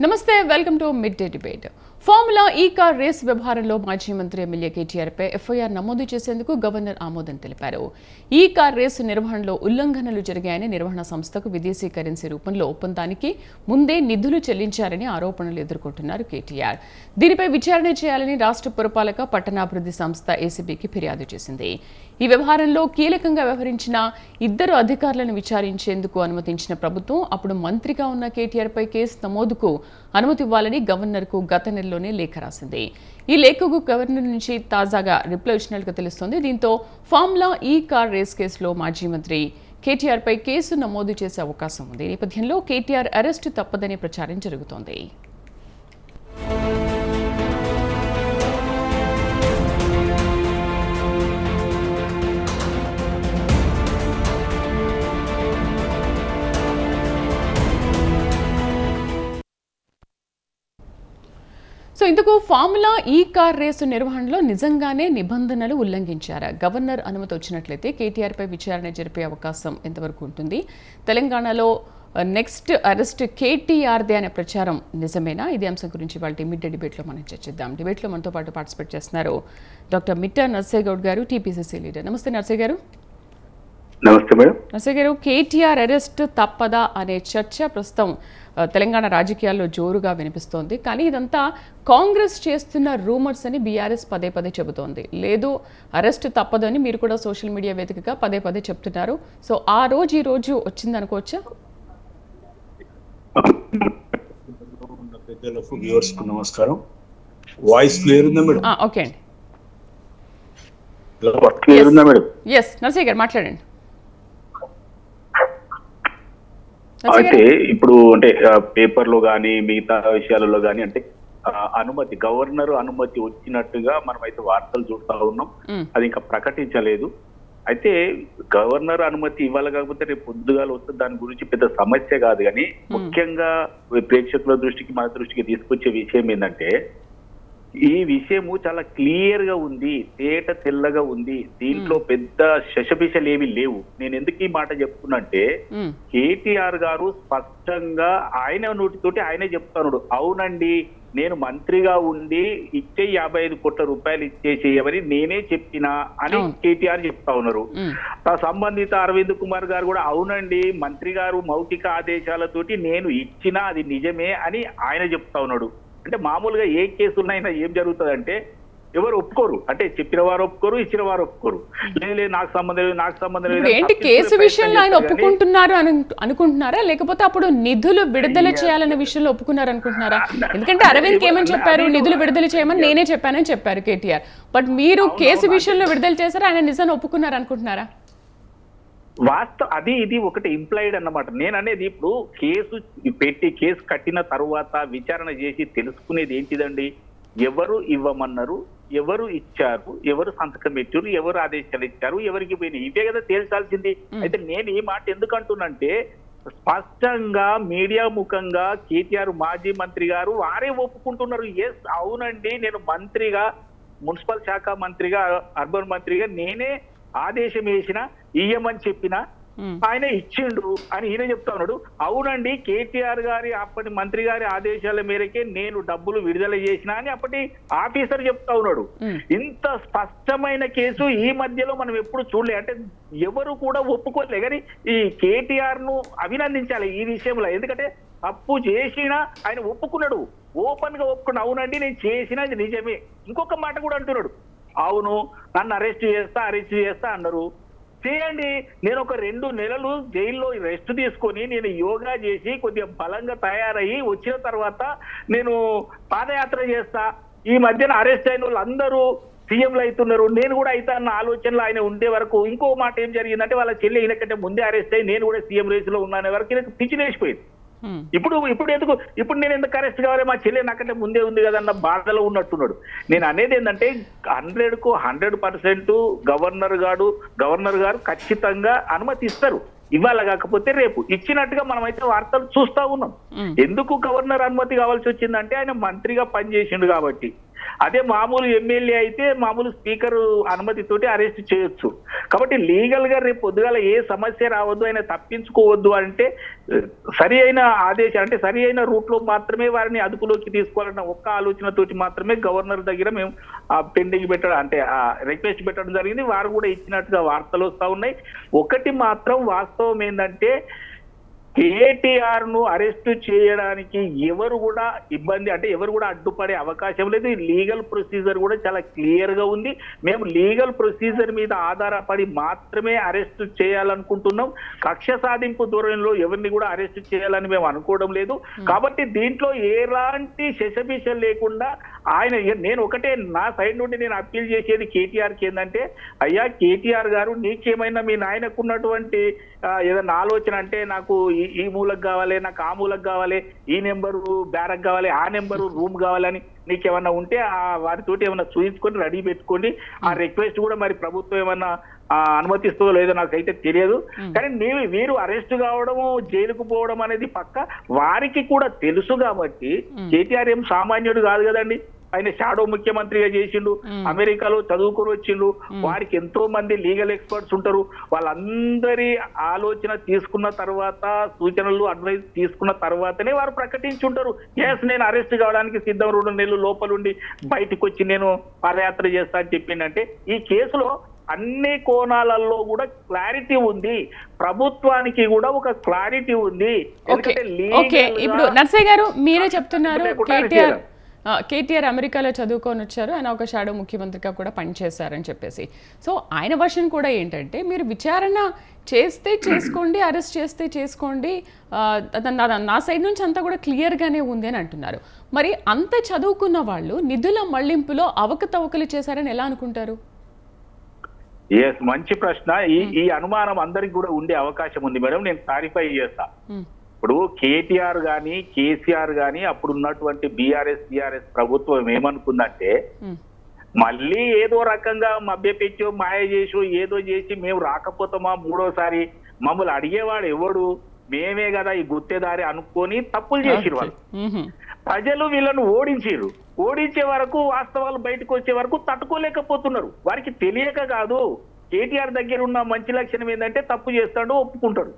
నమస్తే welcome to mid day debate. Formula ఈ car race వ్యవహారంలో మాజీ మంత్రి ఎమ్మెల్యే కేటీఆర్ పై ఎఫ్ఐఆర్ నమోదు చేసేందుకు గవర్నర్ ఆమోదం తెలిపారు. ఈ కార్ రేసు నిర్వహణలో ఉల్లంఘనలు జరిగాయని నిర్వహణ సంస్థకు విదేశీ కరెన్సీ రూపంలో ఒప్పందానికి ముందే నిధులు చెల్లించారని ఆరోపణలు ఎదుర్కొంటున్నారు కేటీఆర్. దీనిపై విచారణ చేయాలని రాష్ట్ర పురపాలక పట్టణాభివృద్ధి సంస్థ ఏసీబీకి ఫిర్యాదు చేసింది. ఈ వ్యవహారంలో కీలకంగా వ్యవహరించిన ఇద్దరు అధికారులను విచారించేందుకు అనుమతించిన ప్రభుత్వం అప్పుడు మంత్రిగా ఉన్న కేటీఆర్ పై కేసు నమోదుకు అనుమతి ఇవ్వాలని గవర్నర్కు గత నెలలోనే లేఖ రాసింది. ఈ లేఖకు గవర్నర్ నుంచి తాజాగా రిప్లై ఇచ్చినట్లుగా తెలుస్తోంది. దీంతో ఫార్ములా ఈ కార్ రేస్ కేసులో మాజీ మంత్రి కేటీఆర్ పై కేసు నమోదు చేసే అవకాశం ఉంది. ఈ నేపథ్యంలో కేటీఆర్ అరెస్టు తప్పదనే ప్రచారం జరుగుతోంది. సో ఇందుకు ఫార్ములా ఈ కార్ రేసు నిర్వహణలో నిజంగానే నిబంధనలు ఉల్లంఘించారా? గవర్నర్ అనుమతి వచ్చినట్లయితే కేటీఆర్ పై విచారణ జరిపే అవకాశం ఎంతవరకు ఉంటుంది? తెలంగాణలో నెక్స్ట్ అరెస్ట్ కేటీఆర్దే అనే ప్రచారం నిజమేనా? ఇది అంశం గురించి వాళ్ళ మిడ్ డే డిబేట్లో మనం చర్చిద్దాం. డిబేట్లో మనతో పాటు పార్టిసిపేట్ చేస్తున్నారు డాక్టర్ మిట్టా నర్సయ్య గౌడ్ గారు, టీపీసీసీ లీడర్. నమస్తే నర్సయ్య గారు. నమస్తే మేడం. నర్సయ్య గారు, కేటీఆర్ అరెస్ట్ తప్పదా అనే చర్చ ప్రస్తుతం తెలంగాణ రాజకీయాల్లో జోరుగా వినిపిస్తోంది. కానీ ఇదంతా కాంగ్రెస్ చేస్తున్న రూమర్స్ అని బీఆర్ఎస్ పదే పదే చెబుతోంది. లేదు, అరెస్ట్ తప్పదని మీరు కూడా సోషల్ మీడియా వేదికగా పదే పదే చెప్తున్నారు. సో ఆ రోజు ఈ రోజు వచ్చింది అనుకోవచ్చా? పెద్దలకు వ్యూవర్స్ కు నమస్కారం. వాయిస్ క్లియర్ ఉందా మేడం? ఓకే అండి, క్లియర్ ఉందా మేడం? ఎస్ నర్సయ్య గారు మాట్లాడండి. అయితే ఇప్పుడు అంటే పేపర్ లో గానీ మిగతా విషయాలలో గానీ అంటే అనుమతి, గవర్నర్ అనుమతి వచ్చినట్టుగా మనం అయితే వార్తలు చూస్తా ఉన్నాం. అది ఇంకా ప్రకటించలేదు. అయితే గవర్నర్ అనుమతి ఇవ్వాలి, కాకపోతే రేపు పొద్దుగాలు వస్తే దాని గురించి పెద్ద సమస్య కాదు. కానీ ముఖ్యంగా ప్రేక్షకుల దృష్టికి మన దృష్టికి తీసుకొచ్చే విషయం ఏంటంటే, ఈ విషయము చాలా క్లియర్ గా ఉంది, తేట తెల్లగా ఉంది. దీంట్లో పెద్ద శశపిశలు ఏమి లేవు. నేను ఎందుకు ఈ మాట చెప్తున్నంటే, కేటీఆర్ గారు స్పష్టంగా ఆయన నోటితోటి ఆయనే చెప్తున్నాడు, అవునండి నేను మంత్రిగా ఉండి ఇచ్చే 55 కోట్ల రూపాయలు ఇచ్చేసేయమని నేనే చెప్పినా అని కేటీఆర్ చెప్తా ఉన్నారు. సంబంధిత అరవింద్ కుమార్ గారు కూడా అవునండి మంత్రి గారు మౌఖిక ఆదేశాలతోటి నేను ఇచ్చినా అది నిజమే అని ఆయన చెప్తా ఉన్నాడు. అంటే మామూలుగా ఏ కేసులైనా ఏం జరుగుతుందంటే ఎవరు ఒప్పుకోరు, అంటే చెప్పిన వారు ఒప్పుకోరు, ఇచ్చిన వారు ఒప్పుకోరు. లేదు నాకు సంబంధం లేదు, నాకు సంబంధం లేదు. ఏంటి కేసు విషయంలో ఆయన ఒప్పుకుంటున్నారు అనుకుంటున్నారా, లేకపోతే అప్పుడు నిధులు విడుదల చేయాలనే విషయంలో ఒప్పుకున్నారు అనుకుంటున్నారా? ఎందుకంటే అరవింద్ ఏమని చెప్పారు, నిధులు విడుదల చేయమని నేనే చెప్పానని చెప్పారు కేటీఆర్. బట్ మీరు కేసు విషయంలో విడుదల చేశారు, ఆయన నిజాన్ని ఒప్పుకున్నారు అనుకుంటున్నారా? వాస్తవం అది ఇది ఒకటి ఇంప్లాయిడ్ అన్నమాట. నేను అనేది ఇప్పుడు కేసు పెట్టి కేసు కట్టిన తర్వాత విచారణ చేసి తెలుసుకునేది ఏంటిదండి, ఎవరు ఇవ్వమన్నారు, ఎవరు ఇచ్చారు, ఎవరు సంతకం పెట్టారు, ఎవరు ఆదేశాలు ఇచ్చారు, ఎవరికి పోయినాయి, ఇవే కదా తేల్చాల్సింది. అయితే నేను ఈ మాట ఎందుకు అంటున్నంటే, స్పష్టంగా మీడియా ముఖంగా కేటీఆర్ మాజీ మంత్రి గారు వారే ఒప్పుకుంటున్నారు. ఎస్ అవునండి నేను మంత్రిగా, మున్సిపల్ శాఖ మంత్రిగా, అర్బన్ మంత్రిగా నేనే ఆదేశం వేసిన, ఇయ్యమని చెప్పిన, ఆయన ఇచ్చిండు అని ఈయన చెప్తా ఉన్నాడు. అవునండి కేటీఆర్ గారి అప్పటి మంత్రి గారి ఆదేశాల మేరకే నేను డబ్బులు విడుదల చేసిన అని అప్పటి ఆఫీసర్ చెప్తా ఉన్నాడు. ఇంత స్పష్టమైన కేసు ఈ మధ్యలో మనం ఎప్పుడు చూడలే. అంటే ఎవరు కూడా ఒప్పుకోలే. కానీ ఈ కేటీఆర్ ను అభినందించాలి ఈ విషయంలో. ఎందుకంటే తప్పు చేసినా ఆయన ఒప్పుకున్నాడు, ఓపెన్ గా ఒప్పుకున్నాడు. అవునండి నేను చేసినది నిజమే. ఇంకొక మాట కూడా అంటున్నాడు, అవును నన్ను అరెస్ట్ చేస్తా అన్నారు. చేయండి, నేను ఒక 2 నెలలు జైల్లో రెస్ట్ తీసుకొని నేను యోగా చేసి కొద్దిగా బలంగా తయారయ్యి వచ్చిన తర్వాత నేను పాదయాత్ర చేస్తా. ఈ మధ్యన అరెస్ట్ అయిన వాళ్ళు అందరూ సీఎంలు అవుతున్నారు, నేను కూడా అవుతా అన్న ఆలోచనలో ఆయన ఉండే వరకు ఇంకో మాట ఏం జరిగిందంటే, వాళ్ళ చెల్లి ఈయనకంటే ముందే అరెస్ట్ అయ్యి నేను కూడా సీఎం రేసులో ఉన్నానే వరకు ఈయనకు పిచ్చి వేసిపోయింది. ఇప్పుడు నేను ఎందుకు అరెస్ట్ కావాలి, మా చెల్లి నాకంటే ముందే ఉంది కదన్న బాధలో ఉన్నట్టున్నాడు. నేను అనేది ఏంటంటే 100కు 100% గవర్నర్ గారు ఖచ్చితంగా అనుమతి ఇస్తారు. ఇవాళ కాకపోతే రేపు ఇచ్చినట్టుగా మనమైతే వార్తలు చూస్తా ఉన్నాం. ఎందుకు గవర్నర్ అనుమతి కావాల్సి వచ్చిందంటే ఆయన మంత్రిగా పనిచేసిండు కాబట్టి. అదే మామూలు ఎమ్మెల్యే అయితే మామూలు స్పీకర్ అనుమతితోటి అరెస్ట్ చేయొచ్చు. కాబట్టి లీగల్ గా రేపు పొద్దుగాల ఏ సమస్య రావద్దు, ఆయన తప్పించుకోవద్దు అంటే సరి అయిన ఆదేశం అంటే సరి అయిన రూట్ లో మాత్రమే వారిని అదుపులోకి తీసుకోవాలన్న ఒక్క ఆలోచనతోటి మాత్రమే గవర్నర్ దగ్గర మేము పెండింగ్ పెట్టడం అంటే రిక్వెస్ట్ పెట్టడం జరిగింది. వారు కూడా ఇచ్చినట్టుగా వార్తలు వస్తా ఉన్నాయి. ఒకటి మాత్రం వాస్తవం ఏంటంటే కేటీఆర్ ను అరెస్ట్ చేయడానికి ఎవరు కూడా ఇబ్బంది అంటే ఎవరు కూడా అడ్డుపడే అవకాశం లేదు. లీగల్ ప్రొసీజర్ కూడా చాలా క్లియర్ గా ఉంది. మేము లీగల్ ప్రొసీజర్ మీద ఆధారపడి మాత్రమే అరెస్ట్ చేయాలనుకుంటున్నాం. కక్ష సాధింపు ధోరణిలో ఎవరిని కూడా అరెస్ట్ చేయాలని మేము అనుకోవడం లేదు. కాబట్టి దీంట్లో ఎలాంటి శశబిష లేకుండా ఆయన నేను ఒకటే నా సైడ్ నుండి నేను అప్పీల్ చేసేది కేటీఆర్కి ఏంటంటే, అయ్యా కేటీఆర్ గారు నీకేమైనా మీ నాయనకున్నటువంటి ఏదైనా ఆలోచన అంటే నాకు ఈ మూలకు కావాలి, నాకు ఆ మూలకు కావాలి, ఈ నెంబరు బ్యారక్ కావాలి, ఆ నెంబరు రూమ్ కావాలని నీకేమన్నా ఉంటే వారితోటి ఏమన్నా చూయించుకొని రెడీ పెట్టుకోండి. ఆ రిక్వెస్ట్ కూడా మరి ప్రభుత్వం ఏమన్నా అనుమతిస్తుందో లేదో నాకైతే తెలియదు. కానీ వీరు అరెస్ట్ కావడము జైలుకు పోవడం అనేది పక్క వారికి కూడా తెలుసు. కాబట్టి కేటీఆర్ ఏం సామాన్యుడు కాదు కదండి. ఆయన షాడో ముఖ్యమంత్రిగా చేసిండు, అమెరికాలో చదువుకొని వచ్చిండు. వారికి ఎంతో మంది లీగల్ ఎక్స్పర్ట్స్ ఉంటారు. వాళ్ళందరి ఆలోచన తీసుకున్న తర్వాత, సూచనలు అడ్వైస్ తీసుకున్న తర్వాతనే వారు ప్రకటించుంటారు. ఎస్ నేను అరెస్ట్ కావడానికి సిద్ధం, 2 నెలలు లోపలుండి బయటకు వచ్చి నేను పాదయాత్ర చేస్తా అని చెప్పిందంటే ఈ కేసులో అన్ని కోణాలలో కూడా క్లారిటీ ఉంది. ప్రభుత్వానికి కూడా ఒక క్లారిటీ ఉంది. ఇప్పుడు నర్సయ్య గారు మీరే చెప్తున్నారు కేటీఆర్ అమెరికాలో చదువుకొని వచ్చారు, ఆయన ఒక షాడో ముఖ్యమంత్రిగా కూడా పనిచేశారని చెప్పేసి. సో ఆయన వర్షన్ కూడా ఏంటంటే మీరు విచారణ చేస్తే చేసుకోండి, అరెస్ట్ చేస్తే చేసుకోండి, నా సైడ్ నుంచి అంతా కూడా క్లియర్గానే ఉంది అని అంటున్నారు. మరి అంత చదువుకున్న వాళ్ళు నిధుల మళ్లింపులో అవకతవకలు చేశారని ఎలా అనుకుంటారు? ఎస్, మంచి ప్రశ్న. ఈ అనుమానం అందరికి కూడా ఉండే అవకాశం ఉంది మేడం. నేను క్లారిఫై చేస్తా. ఇప్పుడు కేటీఆర్ గాని కేసీఆర్ గాని అప్పుడు ఉన్నటువంటి టిఆర్ఎస్ ప్రభుత్వం ఏమనుకుందంటే మళ్ళీ ఏదో రకంగా మభ్యపెట్టో మాయ చేసో ఏదో చేసి మేము రాకపోతామా మూడోసారి మమ్మల్ని అడిగేవాడు ఎవడు, మేమే కదా ఈ గుత్తేదారి అనుకొని తప్పులు చేసిరు వాళ్ళు. ప్రజలు వీళ్ళను ఓడించారు. ఓడించే వరకు వాస్తవాలు బయటకు వచ్చే వరకు తట్టుకోలేకపోతున్నారు. వారికి తెలియక కాదు. కేటీఆర్ దగ్గర ఉన్న మంచి లక్షణం ఏంటంటే తప్పు చేస్తాడు, ఒప్పుకుంటాడు.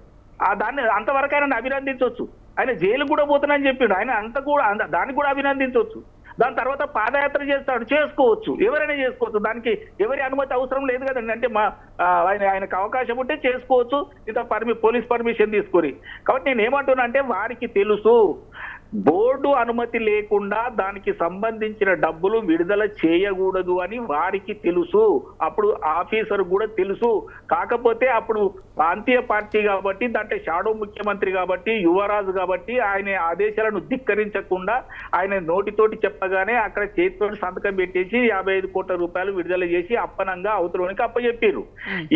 దాన్ని అంతవరకు ఆయన అభినందించవచ్చు. ఆయన జైలు కూడా పోతానని చెప్పిండు. ఆయన దాన్ని కూడా అభినందించవచ్చు. దాని తర్వాత పాదయాత్ర చేస్తాడు, చేసుకోవచ్చు, ఎవరైనా చేసుకోవచ్చు. దానికి ఎవరి అనుమతి అవసరం లేదు కదండి. అంటే ఆయనకు అవకాశం ఉంటే చేసుకోవచ్చు, ఇంత పోలీస్ పర్మిషన్ తీసుకొని. కాబట్టి నేను ఏమంటున్నా అంటే వారికి తెలుసు బోర్డు అనుమతి లేకుండా దానికి సంబంధించిన డబ్బులు విడుదల చేయకూడదు అని వారికి తెలుసు. అప్పుడు ఆఫీసర్ కూడా తెలుసు. కాకపోతే అప్పుడు ప్రాంతీయ పార్టీ కాబట్టి, దాంట్లో షాడో ముఖ్యమంత్రి కాబట్టి, యువరాజు కాబట్టి ఆయన ఆదేశాలను ధిక్కరించకుండా ఆయన నోటితోటి చెప్పగానే అక్కడ చేతితో సంతకం పెట్టేసి 55 కోట్ల రూపాయలు విడుదల చేసి అప్పనంగా అవతలోనికి అప్పచెప్పారు.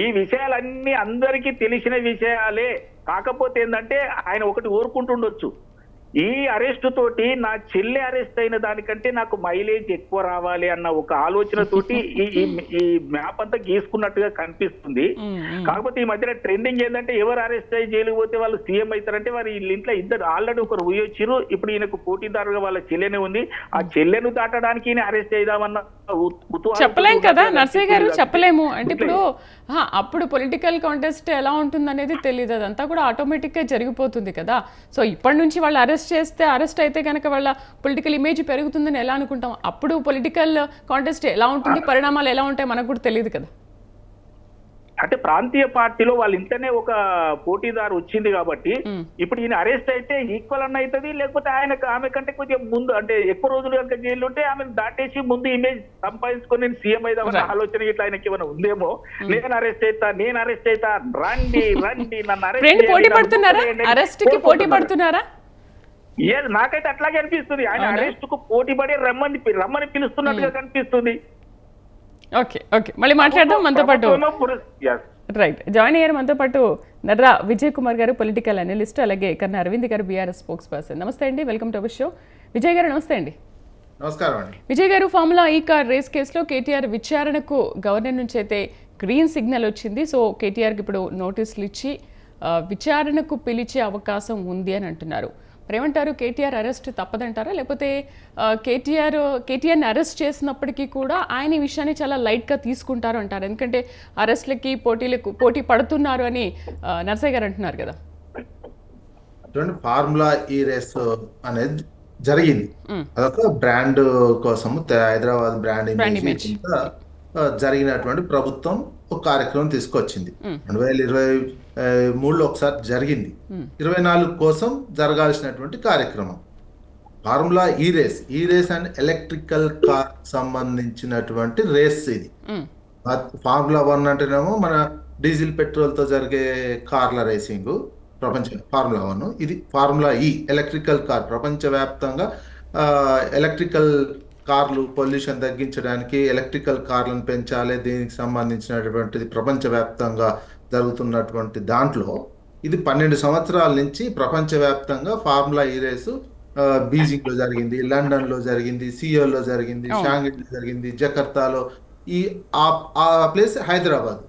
ఈ విషయాలన్నీ అందరికీ తెలిసిన విషయాలే. కాకపోతే ఏంటంటే ఆయన ఒకటి ఊరుకుంటుండొచ్చు, ఈ అరెస్ట్ తోటి నా చెల్లి అరెస్ట్ అయిన దానికంటే నాకు మైలేజ్ ఎక్కువ రావాలి అన్న ఒక ఆలోచనతోటి ఈ మ్యాప్ అంతా గీసుకున్నట్టుగా కనిపిస్తుంది. కాకపోతే ఈ మధ్యన ట్రెండింగ్ ఏంటంటే ఎవరు అరెస్ట్ అయ్యి జైలుకు పోతే వాళ్ళు సీఎం అవుతారంటే వారి ఇంట్లో ఇద్దరు ఆల్రెడీ ఒకరు ఉయ్యొచ్చిరు. ఇప్పుడు ఈయనకు పోటీదారుగా వాళ్ళ చెల్లెనే ఉంది. ఆ చెల్లెను దాటడానికి ఈయన అరెస్ట్ అయిదామన్న చెప్పలేం కదా నర్సయ్య గారు, చెప్పలేము. అంటే ఇప్పుడు అప్పుడు పొలిటికల్ కాంటెస్ట్ ఎలా ఉంటుంది అనేది తెలియదు. అదంతా కూడా ఆటోమేటిక్ గా జరిగిపోతుంది కదా. సో ఇప్పటి నుంచి వాళ్ళు అరెస్ట్ అయితే కనుక వాళ్ళ పొలిటికల్ ఇమేజ్ పెరుగుతుందని ఎలా అనుకుంటాం? అప్పుడు పొలిటికల్ కాంటెస్ట్ ఎలా ఉంటుంది, పరిణామాలు ఎలా ఉంటాయి మనకు కూడా తెలియదు కదా. అంటే ప్రాంతీయ పార్టీలో వాళ్ళ ఇంటనే ఒక పోటీదారు వచ్చింది కాబట్టి ఇప్పుడు ఈయన అరెస్ట్ అయితే ఈక్వల్ అన్న అవుతుంది. లేకపోతే ఆమె కంటే కొంచెం ముందు అంటే ఎక్కువ రోజులు కనుక జైలు ఉంటే ఆమెను దాటేసి ముందు ఇమేజ్ సంపాదించుకొని నేను సీఎం అయిదామన్న ఆలోచన ఇట్లా ఆయనకి ఏమైనా ఉందేమో. నేను అరెస్ట్ అయితా రండి నన్ను పోటీ పడుతున్నారా? నాకైతే అట్లాగే అనిపిస్తుంది. ఆయన అరెస్ట్ కు పోటీ పడి రమ్మని పిలుస్తున్నట్టుగా కనిపిస్తుంది. ఓకే మళ్ళీ మాట్లాడదాం. మనతో పాటు రైట్ జాయిన్ అయ్యారు మనతో పాటు నర్రా విజయ్ కుమార్ గారు, పొలిటికల్ అనలిస్ట్, అలాగే కన్నా అరవింద్ గారు, బీఆర్ఎస్ స్పోక్స్ పర్సన్. నమస్తే అండి, welcome to our show. Vijay గారు నమస్తే అండి. నమస్కారం అండి. విజయ్ గారు, ఫార్ములా ఈ కార్ రేస్ కేసులో కేటీఆర్ విచారణకు గవర్నర్ నుంచి అయితే గ్రీన్ సిగ్నల్ వచ్చింది. సో కేటీఆర్కి ఇప్పుడు నోటీసులు ఇచ్చి విచారణకు పిలిచే అవకాశం ఉంది అని అంటున్నారు. మరి ఏమంటారు, కేటీఆర్ అరెస్ట్ తప్పదంటారా, లేకపోతే కేటీఆర్ని అరెస్ట్ చేసినప్పటికీ కూడా ఆయన ఈ విషయాన్ని చాలా లైట్గా తీసుకుంటారు అంటారు? ఎందుకంటే అరెస్ట్లకి పోటీ పడుతున్నారు అని నర్సయ్య గారు అంటున్నారు కదా. ఫార్ములా ఈ రేస్ అనేది జరిగింది, అదొక బ్రాండ్ కోసం హైదరాబాద్ బ్రాండ్ ఇమేజ్ జరిగినటువంటి ప్రభుత్వం ఒక కార్యక్రమం తీసుకొచ్చింది. 2023లో ఒకసారి జరిగింది, 24 కోసం జరగాల్సినటువంటి కార్యక్రమం ఫార్ములా ఈ రేస్ అండ్ ఎలక్ట్రికల్ కార్ సంబంధించినటువంటి రేస్. ఇది ఫార్ములా 1 అంటేనేమో మన డీజిల్ పెట్రోల్ తో జరిగే కార్ల రేసింగ్ ఫార్ములా 1. ఇది ఫార్ములా ఈ ఎలక్ట్రికల్ కార్. ప్రపంచవ్యాప్తంగా ఎలక్ట్రికల్ కార్లు పొల్యూషన్ తగ్గించడానికి ఎలక్ట్రికల్ కార్లను పెంచాలి, దీనికి సంబంధించినటువంటిది ప్రపంచవ్యాప్తంగా జరుగుతున్నటువంటి దాంట్లో ఇది 12 సంవత్సరాల నుంచి ప్రపంచవ్యాప్తంగా ఫార్ములా ఈ రేసు బీజింగ్ లో జరిగింది, లండన్ లో జరిగింది, సియోల్లో జరిగింది, షాంఘైలో జరిగింది, జకర్తాలో, ఆ ప్లేస్ హైదరాబాద్.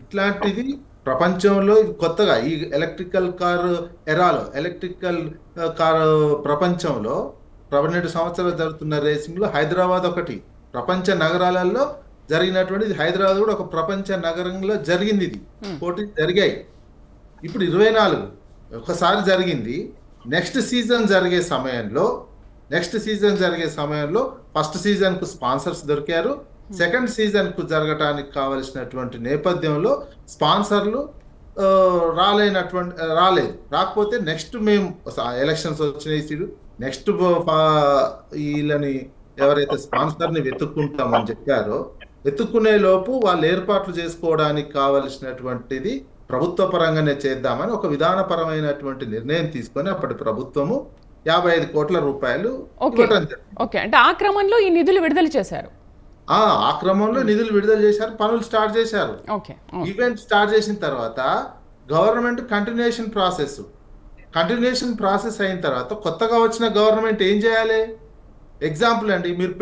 ఇట్లాంటిది ప్రపంచంలో కొత్తగా ఈ ఎలక్ట్రికల్ కార్ ఎరాలో ఎలక్ట్రికల్ కార్ ప్రపంచంలో 12 సంవత్సరాలు జరుగుతున్న రేసింగ్ లో హైదరాబాద్ ఒకటి. ప్రపంచ నగరాలలో జరిగినటువంటి హైదరాబాద్ కూడా ఒక ప్రపంచ నగరంలో జరిగింది. ఇది పోటీ జరిగాయి. ఇప్పుడు 24 ఒకసారి జరిగింది. నెక్స్ట్ సీజన్ జరిగే సమయంలో ఫస్ట్ సీజన్ కు స్పాన్సర్స్ దొరికారు, సెకండ్ సీజన్ కు జరగటానికి కావలసినటువంటి నేపథ్యంలో స్పాన్సర్లు రాకపోతే నెక్స్ట్ మేము ఎలక్షన్స్ వచ్చినాయి, నెక్స్ట్ వీళ్ళని ఎవరైతే స్పాన్సర్ ని వెతుక్కుంటామని చెప్పారో వెతుక్కునే లోపు వాళ్ళు ఏర్పాట్లు చేసుకోవడానికి కావలసినటువంటిది ప్రభుత్వ పరంగానే చేద్దామని ఒక విధానపరమైనటువంటి నిర్ణయం తీసుకొని అప్పటి ప్రభుత్వము 55 కోట్ల రూపాయలు ఇవ్వడం జరిగింది. అంటే ఆ క్రమంలో ఈ నిధులు విడుదల చేశారు. ఆ క్రమంలో నిధులు విడుదల చేశారు, పనులు స్టార్ట్ చేశారు. ఈవెంట్ స్టార్ట్ చేసిన తర్వాత గవర్నమెంట్ కంటిన్యూషన్ ప్రాసెస్ అయిన తర్వాత కొత్తగా వచ్చిన గవర్నమెంట్ ఏం చేయాలి? ఎగ్జాంపుల్ అండి, మీరు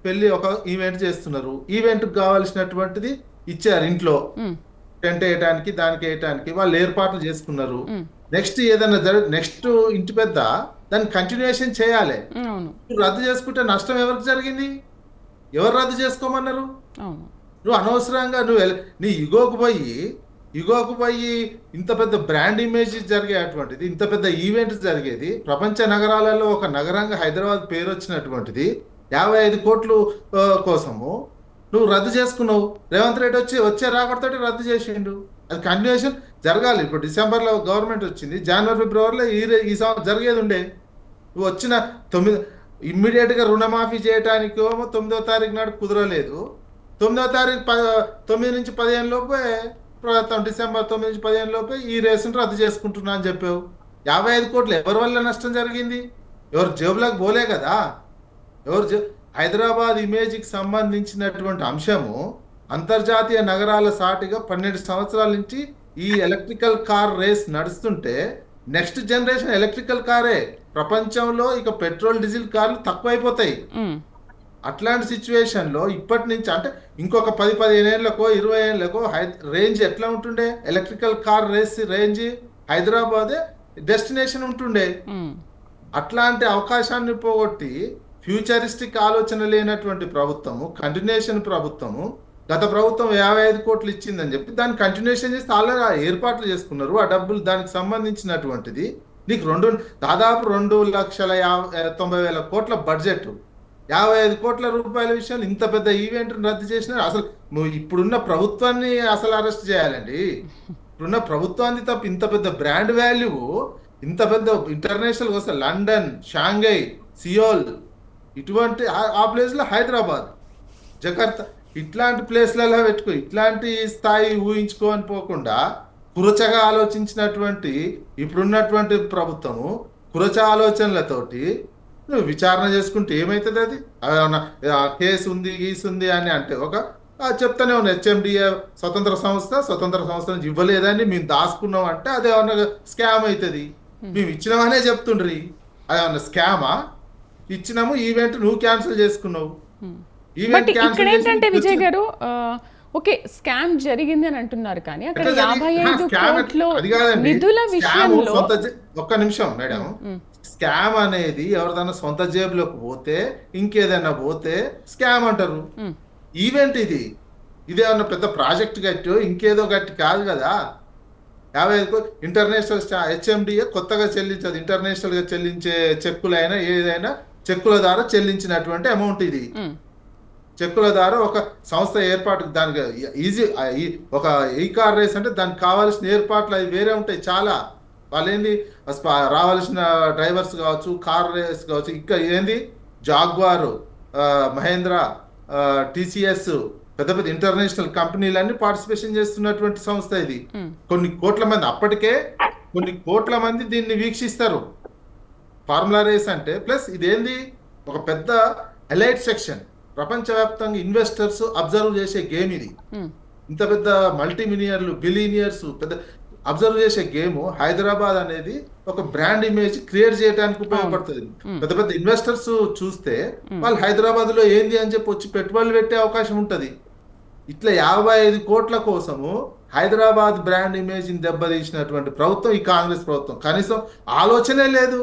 పెళ్లి ఒక ఈవెంట్ చేస్తున్నారు, ఈవెంట్ కావాల్సినటువంటిది ఇచ్చారు, ఇంట్లో టెంట్ వేయడానికి దానికి వేయడానికి వాళ్ళు ఏర్పాట్లు చేసుకున్నారు. నెక్స్ట్ ఏదైనా నెక్స్ట్ ఇంటి పెద్ద దాన్ని కంటిన్యూషన్ చేయాలి. రద్దు చేసుకుంటే నష్టం ఎవరికి జరిగింది? ఎవరు రద్దు చేసుకోమన్నారు? నువ్వు అనవసరంగా నీ ఇగోకు పోయి ఇంత పెద్ద బ్రాండ్ ఇమేజ్ జరిగేటువంటిది, ఇంత పెద్ద ఈవెంట్ జరిగేది, ప్రపంచ నగరాలలో ఒక నగరంగా హైదరాబాద్ పేరు వచ్చినటువంటిది 55 కోట్లు కోసము నువ్వు రద్దు చేసుకున్నావు. రేవంత్ రెడ్డి వచ్చే రాకడితోటి రద్దు చేసిండు. అది కంటిన్యూషన్ జరగాలి. ఇప్పుడు డిసెంబర్లో గవర్నమెంట్ వచ్చింది, జనవరి ఫిబ్రవరిలో ఈ సంవత్సరం జరిగేది ఉండే. నువ్వు వచ్చిన ఇమ్మీడియట్గా రుణమాఫీ చేయడానికి 9వ తారీఖు నాడు కుదరలేదు. 9వ తారీఖు 9 నుంచి 15 లోపే డిసెంబర్ 9 నుంచి 15 లోపే ఈ రేసును రద్దు చేసుకుంటున్నా అని చెప్పావు. 55 కోట్లు ఎవరి వల్ల నష్టం జరిగింది? ఎవరు జేబులకు పోలే కదా. హైదరాబాద్ ఇమేజ్కి సంబంధించినటువంటి అంశము అంతర్జాతీయ నగరాల సాటిగా 12 సంవత్సరాల నుంచి ఈ ఎలక్ట్రికల్ కార్ రేస్ నడుస్తుంటే నెక్స్ట్ జనరేషన్ ఎలక్ట్రికల్ కారే. ప్రపంచంలో ఇక పెట్రోల్ డీజిల్ కార్లు తక్కువైపోతాయి. అట్లాంటి సిచ్యువేషన్ లో ఇప్పటి నుంచి అంటే ఇంకొక 10-15 ఏళ్లకో 20 ఏళ్లకో రేంజ్ ఎట్లా ఉంటుండే? ఎలక్ట్రికల్ కార్ రేస్ రేంజ్ హైదరాబాదే డెస్టినేషన్ ఉంటుండే. అట్లాంటి అవకాశాన్ని పోగొట్టి ఫ్యూచరిస్టిక్ ఆలోచన లేనటువంటి ప్రభుత్వము, కంటిన్యూషన్ ప్రభుత్వము, గత ప్రభుత్వం 55 కోట్లు ఇచ్చిందని చెప్పి దాన్ని కంటిన్యూషన్ చేసి ఆల్రెడీ ఏర్పాట్లు చేసుకున్నారు. ఆ డబ్బులు దానికి సంబంధించినటువంటిది నీకు దాదాపు 2,90,000 కోట్ల బడ్జెట్, 55 కోట్ల రూపాయల విషయాలు ఇంత పెద్ద ఈవెంట్ రద్దు చేసినారు. అసలు ఇప్పుడున్న ప్రభుత్వాన్ని అసలు అరెస్ట్ చేయాలండి. ఇప్పుడున్న ప్రభుత్వాన్ని తప్ప ఇంత పెద్ద బ్రాండ్ వాల్యూ, ఇంత పెద్ద ఇంటర్నేషనల్ వస్తే లండన్, షాంఘై, సియోల్, ఇటువంటి ఆ ప్లేస్లో హైదరాబాద్, జకర్తా, ఇట్లాంటి ప్లేస్లలో పెట్టుకో, ఇట్లాంటి స్థాయి ఊహించుకోని పోకుండా కురచగా ఆలోచించినటువంటి ఇప్పుడున్నటువంటి ప్రభుత్వము కురచ ఆలోచనలతోటి నువ్వు విచారణ చేసుకుంటే ఏమవుతుంది? అది కేసు ఉంది గీసుంది అని అంటే చెప్తానే ఉన్నాయి. హెచ్ఎండిఏ స్వతంత్ర సంస్థ నుంచి ఇవ్వలేదని మేము దాచుకున్నాం అంటే అది ఏమన్నా స్కామ్ అవుతుంది. మేము ఇచ్చినామనే చెప్తుండ్రి, అది ఏమన్నా స్కామా? ఇచ్చినాము, ఈవెంట్ నువ్వు క్యాన్సిల్ చేసుకున్నావు. ఇక్కడ ఏంటంటే విజయ్ గారు, ఓకే, స్కామ్ జరిగింది అని అంటున్నారు కానీ అక్కడ ఎట్లా జరిగి- 55 స్కామ్ కోట్ల అది కాదండి. నిధుల స్కామ్ విషయంలో ఒక్క నిమిషం మేడం. స్కామ్ అనేది ఎవరిదైనా సొంత జేబులోకి పోతే ఇంకేదైనా పోతే స్కామ్ అంటారు. ఈవెంట్ ఇదేమన్నా పెద్ద ప్రాజెక్ట్ కట్టి ఇంకేదో కట్టి కాదు కదా. 55 ఇంటర్నేషనల్ హెచ్ఎండిఏ కొత్తగా చెల్లించదు. ఇంటర్నేషనల్ గా చెల్లించే చెక్కులైనా ఏదైనా చెక్కుల ద్వారా చెల్లించినటువంటి అమౌంట్ ఇది. చెక్కుల ద్వారా ఒక సంస్థ ఏర్పాటు దానికి ఈజీ ఒక ఈ కార్ రేస్ అంటే దానికి కావాల్సిన ఏర్పాట్లు అవి వేరే ఉంటాయి చాలా. వాళ్ళు ఏంది రావాల్సిన డ్రైవర్స్ కావచ్చు, కార్ రేస్ కావచ్చు, ఇక్కడ ఏంది జాగ్వార్, మహేంద్ర, టీసీఎస్, పెద్ద పెద్ద ఇంటర్నేషనల్ కంపెనీలన్నీ పార్టిసిపేషన్ చేస్తున్నటువంటి సంస్థ ఇది. కొన్ని కోట్ల మంది అప్పటికే కొన్ని కోట్ల మంది దీన్ని వీక్షిస్తారు. ఫార్ములా రేస్ అంటే ప్లస్ ఇదేంది ఒక పెద్ద ఎలైట్ సెక్షన్, ప్రపంచవ్యాప్తంగా ఇన్వెస్టర్స్ అబ్జర్వ్ చేసే గేమ్ ఇది. ఇంత పెద్ద మల్టీ మిలియనర్లు, బిలియనియర్స్ పెద్ద అబ్జర్వ్ చేసే గేమ్. హైదరాబాద్ అనేది ఒక బ్రాండ్ ఇమేజ్ క్రియేట్ చేయడానికి ఉపయోగపడుతుంది. పెద్ద పెద్ద ఇన్వెస్టర్స్ చూస్తే వాళ్ళు హైదరాబాద్ లో ఏంది అని చెప్పి వచ్చి పెట్టుబడులు పెట్టే అవకాశం ఉంటది. ఇట్లా 55 కోట్ల కోసము హైదరాబాద్ బ్రాండ్ ఇమేజ్ ని దెబ్బతీసినటువంటి ప్రభుత్వం ఈ కాంగ్రెస్ ప్రభుత్వం. కనీసం ఆలోచనే లేదు.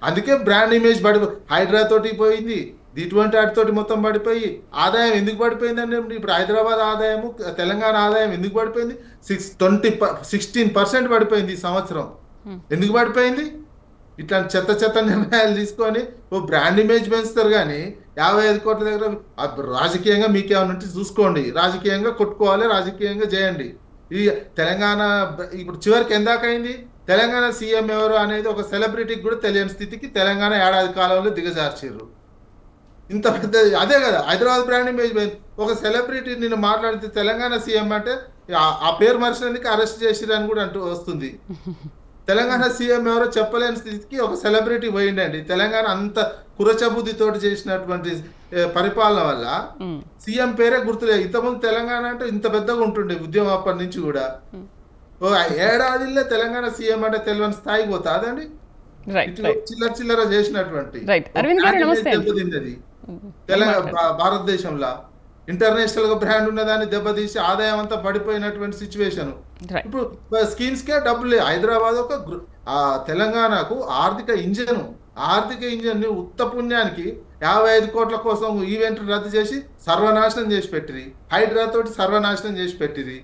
అందుకే బ్రాండ్ ఇమేజ్ హైడ్రా తోటి పోయింది, ఇటువంటి వాటితోటి మొత్తం పడిపోయి ఆదాయం ఎందుకు పడిపోయింది అంటే ఇప్పుడు హైదరాబాద్ ఆదాయము తెలంగాణ ఆదాయం ఎందుకు పడిపోయింది? 16% పడిపోయింది ఈ సంవత్సరం. ఎందుకు పడిపోయింది? ఇట్లాంటి చెత్త నిర్ణయాలు తీసుకొని ఓ బ్రాండ్ ఇమేజ్ పెంచుతారు కానీ 55 కోట్ల దగ్గర రాజకీయంగా మీకేమైనా ఉంటే చూసుకోండి, రాజకీయంగా కొట్టుకోవాలి, రాజకీయంగా చేయండి. ఈ తెలంగాణ ఇప్పుడు చివరికి ఎందాకైంది తెలంగాణ సీఎం ఎవరు అనేది ఒక సెలబ్రిటీకి కూడా తెలియని స్థితికి తెలంగాణ ఏడాది కాలంలో దిగజార్చారు. ఇంత పెద్ద అదే కదా హైదరాబాద్ బ్రాండ్ ఇమేజ్. ఒక సెలబ్రిటీ నిన్ను మాట్లాడితే తెలంగాణ సీఎం అంటే ఆ పేరు మనిషినందుకు అరెస్ట్ చేసిరని కూడా అంటూ వస్తుంది. తెలంగాణ సీఎం ఎవరో చెప్పలేని స్థితికి ఒక సెలబ్రిటీ పోయిండండి. తెలంగాణ అంత కురచబుద్ధితోటి చేసినటువంటి పరిపాలన వల్ల సీఎం పేరే గుర్తులేదు. ఇంతకుముందు తెలంగాణ అంటే ఇంత పెద్దగా ఉంటుండే ఉద్యమం అప్పటి నుంచి కూడా. ఏడాదిలో తెలంగాణ సీఎం అంటే తెలియని స్థాయికి పోతా అదండి. చిల్లర చేసినటువంటి దెబ్బతింది తెలంగాణ భారతదేశంలో. ఇంటర్నేషనల్ గా బ్రాండ్ ఉన్నదాన్ని దెబ్బతీసి ఆదాయం అంతా పడిపోయినటువంటి సిచ్యువేషన్. ఇప్పుడు స్కీమ్స్ కే డబ్బులు. హైదరాబాద్ ఒక తెలంగాణకు ఆర్థిక ఇంజన్ ని ఉత్త పుణ్యానికి 55 కోట్ల కోసం ఈవెంట్ రద్దు చేసి సర్వనాశనం చేసి పెట్టిరి. హైడ్రా తోటి సర్వనాశనం చేసి పెట్టిరి.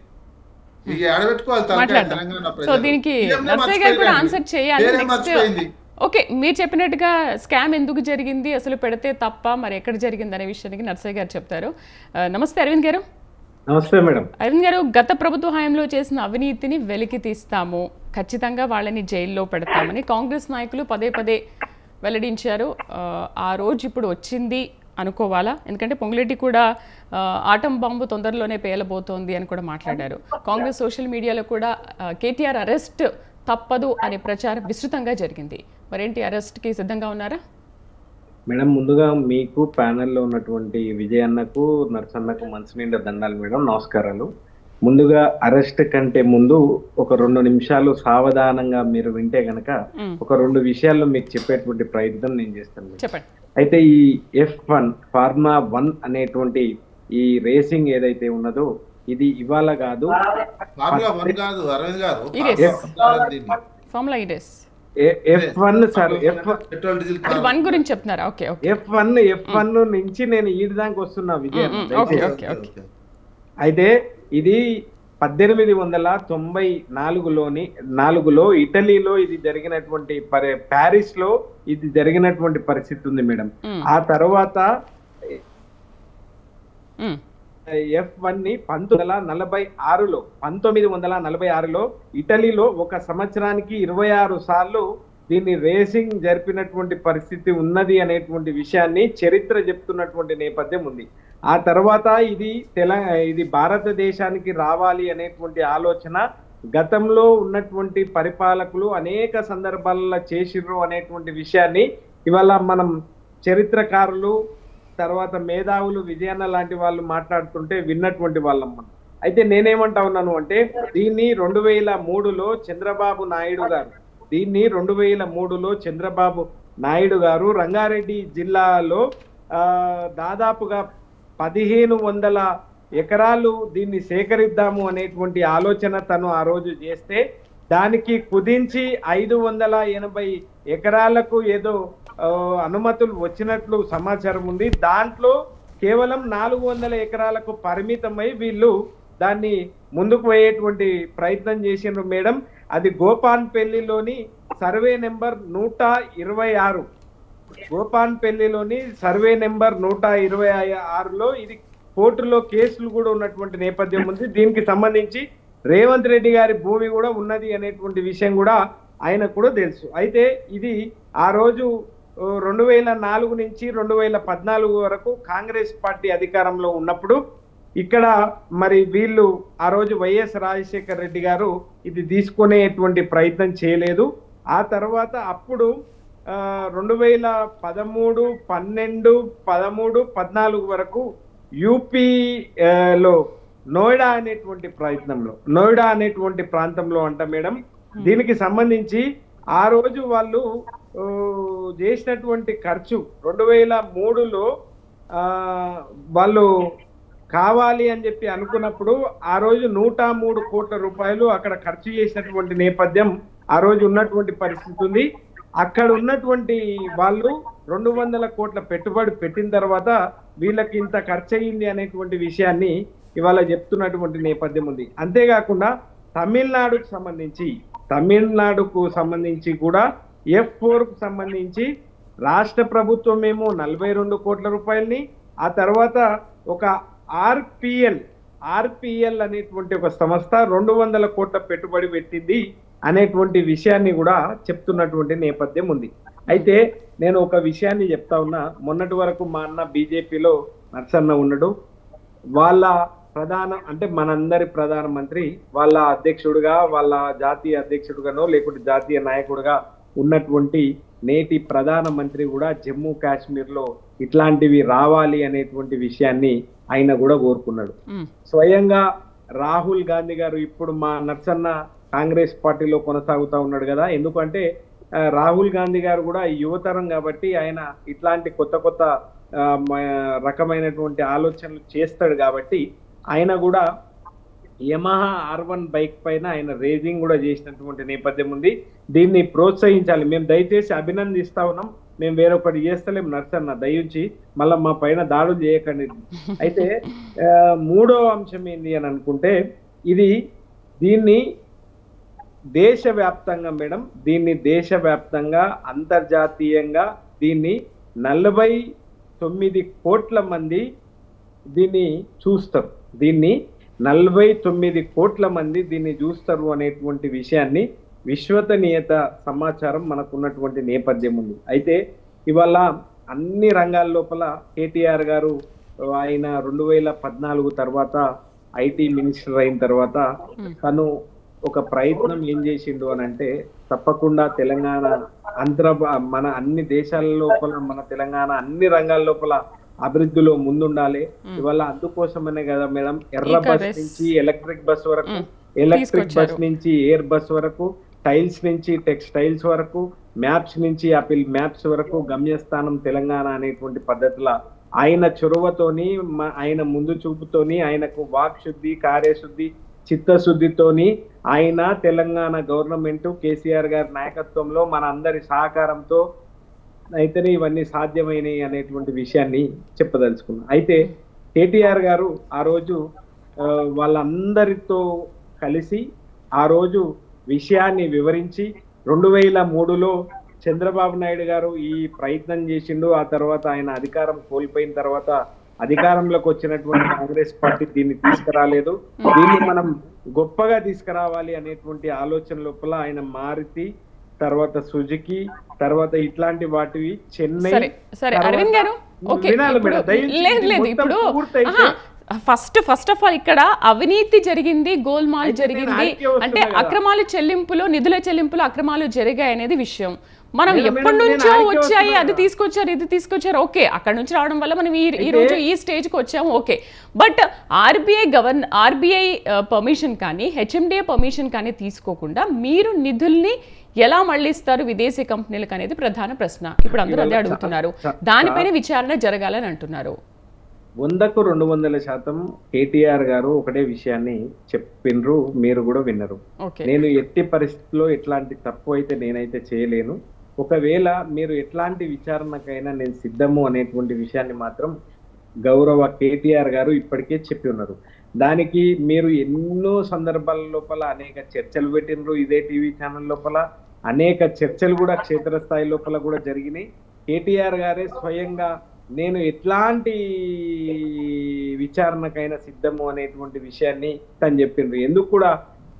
ఇక ఆడబెట్టుకోవాలి తెలంగాణ ప్రజలు. ఓకే, మీరు చెప్పినట్టుగా స్కామ్ ఎందుకు జరిగింది, అసలు పెడితే తప్ప, మరి ఎక్కడ జరిగింది అనే విషయానికి నర్సయ్య గారు చెప్తారు. నమస్తే అరవింద్ గారు. నమస్తే మేడం. అరవింద్ గారు, గత ప్రభుత్వ హయాంలో చేసిన అవినీతిని వెలికి తీస్తాము, ఖచ్చితంగా వాళ్ళని జైల్లో పెడతామని కాంగ్రెస్ నాయకులు పదే పదే వెల్లడించారు. ఆ రోజు ఇప్పుడు వచ్చింది అనుకోవాలా? ఎందుకంటే పొంగులేటి కూడా ఆటం బాంబు తొందరలోనే పేలబోతోంది అని కూడా మాట్లాడారు. కాంగ్రెస్ సోషల్ మీడియాలో కూడా కేటీఆర్ అరెస్ట్ తప్పదు అనే ప్రచారం విస్తృతంగా జరిగింది. మరేంటి, అరెస్ట్కి సిద్ధంగా ఉన్నారా? మేడం, ముందుగా మీకు ప్యానెల్లో ఉన్నటువంటి విజయన్నకు, నర్సన్నకు మంచినీళ్ళ దండాలు మేడం, నమస్కారాలు. ముందుగా అరెస్ట్ కంటే ముందు ఒక 2 నిమిషాలు సావధానంగా మీరు వింటే గనక ఒక 2 విషయాల్లో మీకు చెప్పేటువంటి ప్రయత్నం నేను చేస్తాను. చెప్పండి. అయితే ఈ F1 ఫార్ములా 1 అనేటువంటి ఈ రేసింగ్ ఏదైతే ఉన్నదో ఇది ఇవాళ కాదు, F1 సార్, F1 గురించి చెప్తున్నారా? ఓకే, F1 నుంచి నేను ఈ దానికి వస్తున్నా విజయం. అయితే ఇది 1894లో ఇటలీలో ఇది జరిగినటువంటి ప్యారిస్ లో ఇది జరిగినటువంటి పరిస్థితి ఉంది మేడం. ఆ తర్వాత F1 ని 1946లో ఇటలీలో ఒక సంవత్సరానికి 26 సార్లు దీన్ని రేసింగ్ జరిపినటువంటి పరిస్థితి ఉన్నది అనేటువంటి విషయాన్ని చరిత్ర చెప్తున్నటువంటి నేపథ్యం ఉంది. ఆ తర్వాత ఇది భారతదేశానికి రావాలి అనేటువంటి ఆలోచన గతంలో ఉన్నటువంటి పరిపాలకులు అనేక సందర్భాలలో చేసిర్రు అనేటువంటి విషయాన్ని ఇవాళ మనం చరిత్రకారులు, తర్వాత మేధావులు, విజయన్న లాంటి వాళ్ళు మాట్లాడుతుంటే విన్నటువంటి వాళ్ళం మనం. అయితే నేనేమంటా ఉన్నాను అంటే దీన్ని 2003లో చంద్రబాబు నాయుడు గారు రంగారెడ్డి జిల్లాలో దాదాపుగా 1500 ఎకరాలు దీన్ని సేకరిద్దాము అనేటువంటి ఆలోచన తను ఆ రోజు చేస్తే దానికి కుదించి 580 ఎకరాలకు ఏదో అనుమతులు వచ్చినట్లు సమాచారం ఉంది. దాంట్లో కేవలం 400 ఎకరాలకు పరిమితమై వీళ్ళు దాన్ని ముందుకు పోయేటువంటి ప్రయత్నం చేసిండ్రు మేడం. అది గోపాన్పల్లిలోని సర్వే నెంబర్ 126, గోపాన్పల్లిలోని సర్వే నెంబర్ 126లో ఇది కోర్టులో కేసులు కూడా ఉన్నటువంటి నేపథ్యం ఉంది. దీనికి సంబంధించి రేవంత్ రెడ్డి గారి భూమి కూడా ఉన్నది అనేటువంటి విషయం కూడా ఆయనకు కూడా తెలుసు. అయితే ఇది ఆ రోజు 2004 నుంచి 2014 వరకు కాంగ్రెస్ పార్టీ అధికారంలో ఉన్నప్పుడు ఇక్కడ మరి వీళ్ళు ఆ రోజు వైఎస్ రాజశేఖర రెడ్డి గారు ఇది తీసుకునేటువంటి ప్రయత్నం చేయలేదు. ఆ తర్వాత అప్పుడు 2013, 12, 13, 14 వరకు యూపీలో నోయిడా అనేటువంటి ప్రాంతంలో అంట మేడం. దీనికి సంబంధించి ఆ రోజు వాళ్ళు చేసినటువంటి ఖర్చు 2003లో వాళ్ళు కావాలి అని చెప్పి అనుకున్నప్పుడు ఆ రోజు 103 కోట్ల రూపాయలు అక్కడ ఖర్చు చేసినటువంటి నేపథ్యం ఆ రోజు ఉన్నటువంటి పరిస్థితి ఉంది. అక్కడ ఉన్నటువంటి వాళ్ళు 200 కోట్ల పెట్టుబడి పెట్టిన తర్వాత వీళ్ళకి ఇంత ఖర్చు అయ్యింది అనేటువంటి విషయాన్ని ఇవాళ చెప్తున్నటువంటి నేపథ్యం ఉంది. అంతేకాకుండా తమిళనాడుకు సంబంధించి కూడా F4కు సంబంధించి రాష్ట్ర ప్రభుత్వం ఏమో 42 కోట్ల రూపాయలని, ఆ తర్వాత ఒక ఆర్పిఎల్ అనేటువంటి ఒక సంస్థ 200 కోట్ల పెట్టుబడి పెట్టింది అనేటువంటి విషయాన్ని కూడా చెప్తున్నటువంటి నేపథ్యం ఉంది. అయితే నేను ఒక విషయాన్ని చెప్తా ఉన్నా. మొన్నటి వరకు మా అన్న బీజేపీలో నర్సన్న ఉన్నాడు. వాళ్ళ అంటే మనందరి ప్రధానమంత్రి వాళ్ళ అధ్యక్షుడుగా, వాళ్ళ జాతీయ అధ్యక్షుడుగానో లేకుంటే జాతీయ నాయకుడుగా ఉన్నటువంటి నేటి ప్రధానమంత్రి కూడా జమ్మూ కాశ్మీర్లో ఇట్లాంటివి రావాలి అనేటువంటి విషయాన్ని ఆయన కూడా కోరుకున్నాడు. స్వయంగా రాహుల్ గాంధీ గారు ఇప్పుడు మా నర్సన్న కాంగ్రెస్ పార్టీలో కొనసాగుతా ఉన్నాడు కదా. ఎందుకంటే రాహుల్ గాంధీ గారు కూడా యువతరం కాబట్టి ఆయన ఇట్లాంటి కొత్త రకమైనటువంటి ఆలోచనలు చేస్తాడు కాబట్టి ఆయన కూడా యమహా R1 బైక్ పైన ఆయన రేసింగ్ కూడా చేసినటువంటి నేపథ్యం ఉంది. దీన్ని ప్రోత్సహించాలి. మేము దయచేసి అభినందిస్తా ఉన్నాం. మేము వేరొకటి చేస్తలేం నర్సన్న, దయించి మళ్ళీ మా పైన దాడులు చేయకండి. అయితే మూడో అంశం ఏంటి అని అనుకుంటే దీన్ని దేశవ్యాప్తంగా మేడం, దీన్ని దేశవ్యాప్తంగా అంతర్జాతీయంగా దీన్ని 49 కోట్ల మంది దీన్ని చూస్తారు. 49 కోట్ల మంది దీన్ని చూస్తారు అనేటువంటి విషయాన్ని విశ్వసనీయత సమాచారం మనకున్నటువంటి నేపథ్యం ఉంది. అయితే ఇవాళ అన్ని రంగాల లోపల కేటీఆర్ గారు ఆయన 2014 తర్వాత ఐటీ మినిస్టర్ అయిన తర్వాత తను ఒక ప్రయత్నం ఏం చేసిండు అని అంటే, తప్పకుండా తెలంగాణ మన అన్ని దేశాల లోపల మన తెలంగాణ అన్ని రంగాల లోపల అభివృద్ధిలో ముందుండాలి. ఇవాళ అందుకోసమనే కదా మేడం ఎర్ర బస్ నుంచి ఎలక్ట్రిక్ బస్ వరకు, ఎలక్ట్రిక్ బస్ నుంచి ఎయిర్ బస్ వరకు, టైల్స్ నుంచి టెక్స్టైల్స్ వరకు, మ్యాప్స్ నుంచి యాపిల్ మ్యాప్స్ వరకు గమ్యస్థానం తెలంగాణ అనేటువంటి పద్ధతుల ఆయన చొరవతోని, ఆయన ముందు చూపుతోని, ఆయనకు వాక్ శుద్ధి, కార్యశుద్ధి, చిత్తశుద్ధితోని ఆయన తెలంగాణ గవర్నమెంట్ కేసీఆర్ గారి నాయకత్వంలో మన అందరి సహకారంతో అయితేనే ఇవన్నీ సాధ్యమైనవి అనేటువంటి విషయాన్ని చెప్పదలుచుకున్నాం. అయితే కేటీఆర్ గారు ఆ రోజు వాళ్ళందరితో కలిసి ఆ రోజు విషయాన్ని వివరించి 2003లో చంద్రబాబు నాయుడు గారు ఈ ప్రయత్నం చేసిండు. ఆ తర్వాత ఆయన అధికారం కోల్పోయిన తర్వాత అధికారంలోకి వచ్చినటువంటి కాంగ్రెస్ పార్టీ దీన్ని తీసుకురాలేదు. దీన్ని మనం గొప్పగా తీసుకురావాలి అనేటువంటి ఆలోచన లోపల ఆయన మారుతి, తర్వాత సుజుకి, తర్వాత ఇట్లాంటి వాటివి చెన్నై. అరవింద్ గారు ఫస్ట్ ఆఫ్ ఆల్ ఇక్కడ అవినీతి జరిగింది, గోల్మాల్ జరిగింది అంటే అక్రమాలు చెల్లింపులు, నిధుల చెల్లింపులు అక్రమాలు జరిగాయి అనేది విషయం. మనం ఎప్పటి నుంచో వచ్చాయి, అది తీసుకొచ్చారు, ఇది తీసుకొచ్చారు, ఓకే. అక్కడ నుంచి రావడం వల్ల మనం ఈ రోజు ఈ స్టేజ్కి వచ్చాము, ఓకే. బట్ ఆర్బీఐ పర్మిషన్ కానీ హెచ్ఎండిఏ పర్మిషన్ కానీ తీసుకోకుండా మీరు నిధుల్ని ఎలా మళ్ళిస్తారు విదేశీ కంపెనీలకు అనేది ప్రధాన ప్రశ్న. ఇప్పుడు అందరూ అదే అడుగుతున్నారు. దానిపైన విచారణ జరగాలని అంటున్నారు. 100కు 200% కేటీఆర్ గారు ఒకటే విషయాన్ని చెప్పిండ్రు, మీరు కూడా విన్నారు. ఓకే. నేను ఎట్టి పరిస్థితుల్లో ఎట్లాంటి తప్పు అయితే నేనైతే చేయలేను, ఒకవేళ మీరు ఎట్లాంటి విచారణకైనా నేను సిద్ధము అనేటువంటి విషయాన్ని మాత్రం గౌరవ కేటీఆర్ గారు ఇప్పటికే చెప్పి ఉన్నారు. దానికి మీరు ఎన్నో సందర్భాల లోపల అనేక చర్చలు పెట్టినరు, ఇదే టీవీ ఛానల్ లోపల అనేక చర్చలు కూడా క్షేత్రస్థాయి లోపల కూడా జరిగినాయి. కేటీఆర్ గారే స్వయంగా నేను ఎట్లాంటి విచారణకైనా సిద్ధము అనేటువంటి విషయాన్ని తను చెప్పిండ్రు. ఎందుకు కూడా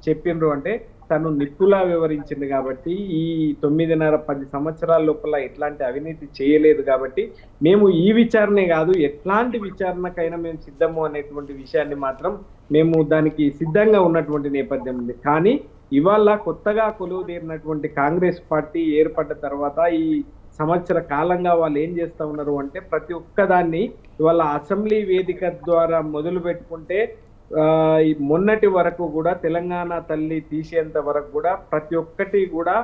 చెప్పిండ్రు అంటే తను నిప్పులా వివరించింది కాబట్టి, ఈ 9.5-10 సంవత్సరాల లోపల ఎట్లాంటి అవినీతి చేయలేదు కాబట్టి మేము ఈ విచారణే కాదు ఎట్లాంటి విచారణకైనా మేము సిద్ధము అనేటువంటి విషయాన్ని మాత్రం మేము దానికి సిద్ధంగా ఉన్నటువంటి నేపథ్యం ఉంది. కానీ ఇవాళ కొత్తగా కొలువు తీరినటువంటి కాంగ్రెస్ పార్టీ ఏర్పడ్డ తర్వాత ఈ సంవత్సర కాలంగా వాళ్ళు ఏం చేస్తా ఉన్నారు అంటే ప్రతి ఒక్కదాన్ని ఇవాళ అసెంబ్లీ వేదిక ద్వారా మొదలు పెట్టుకుంటే మొన్నటి వరకు కూడా తెలంగాణ తల్లి తీసేంత వరకు కూడా ప్రతి ఒక్కటి కూడా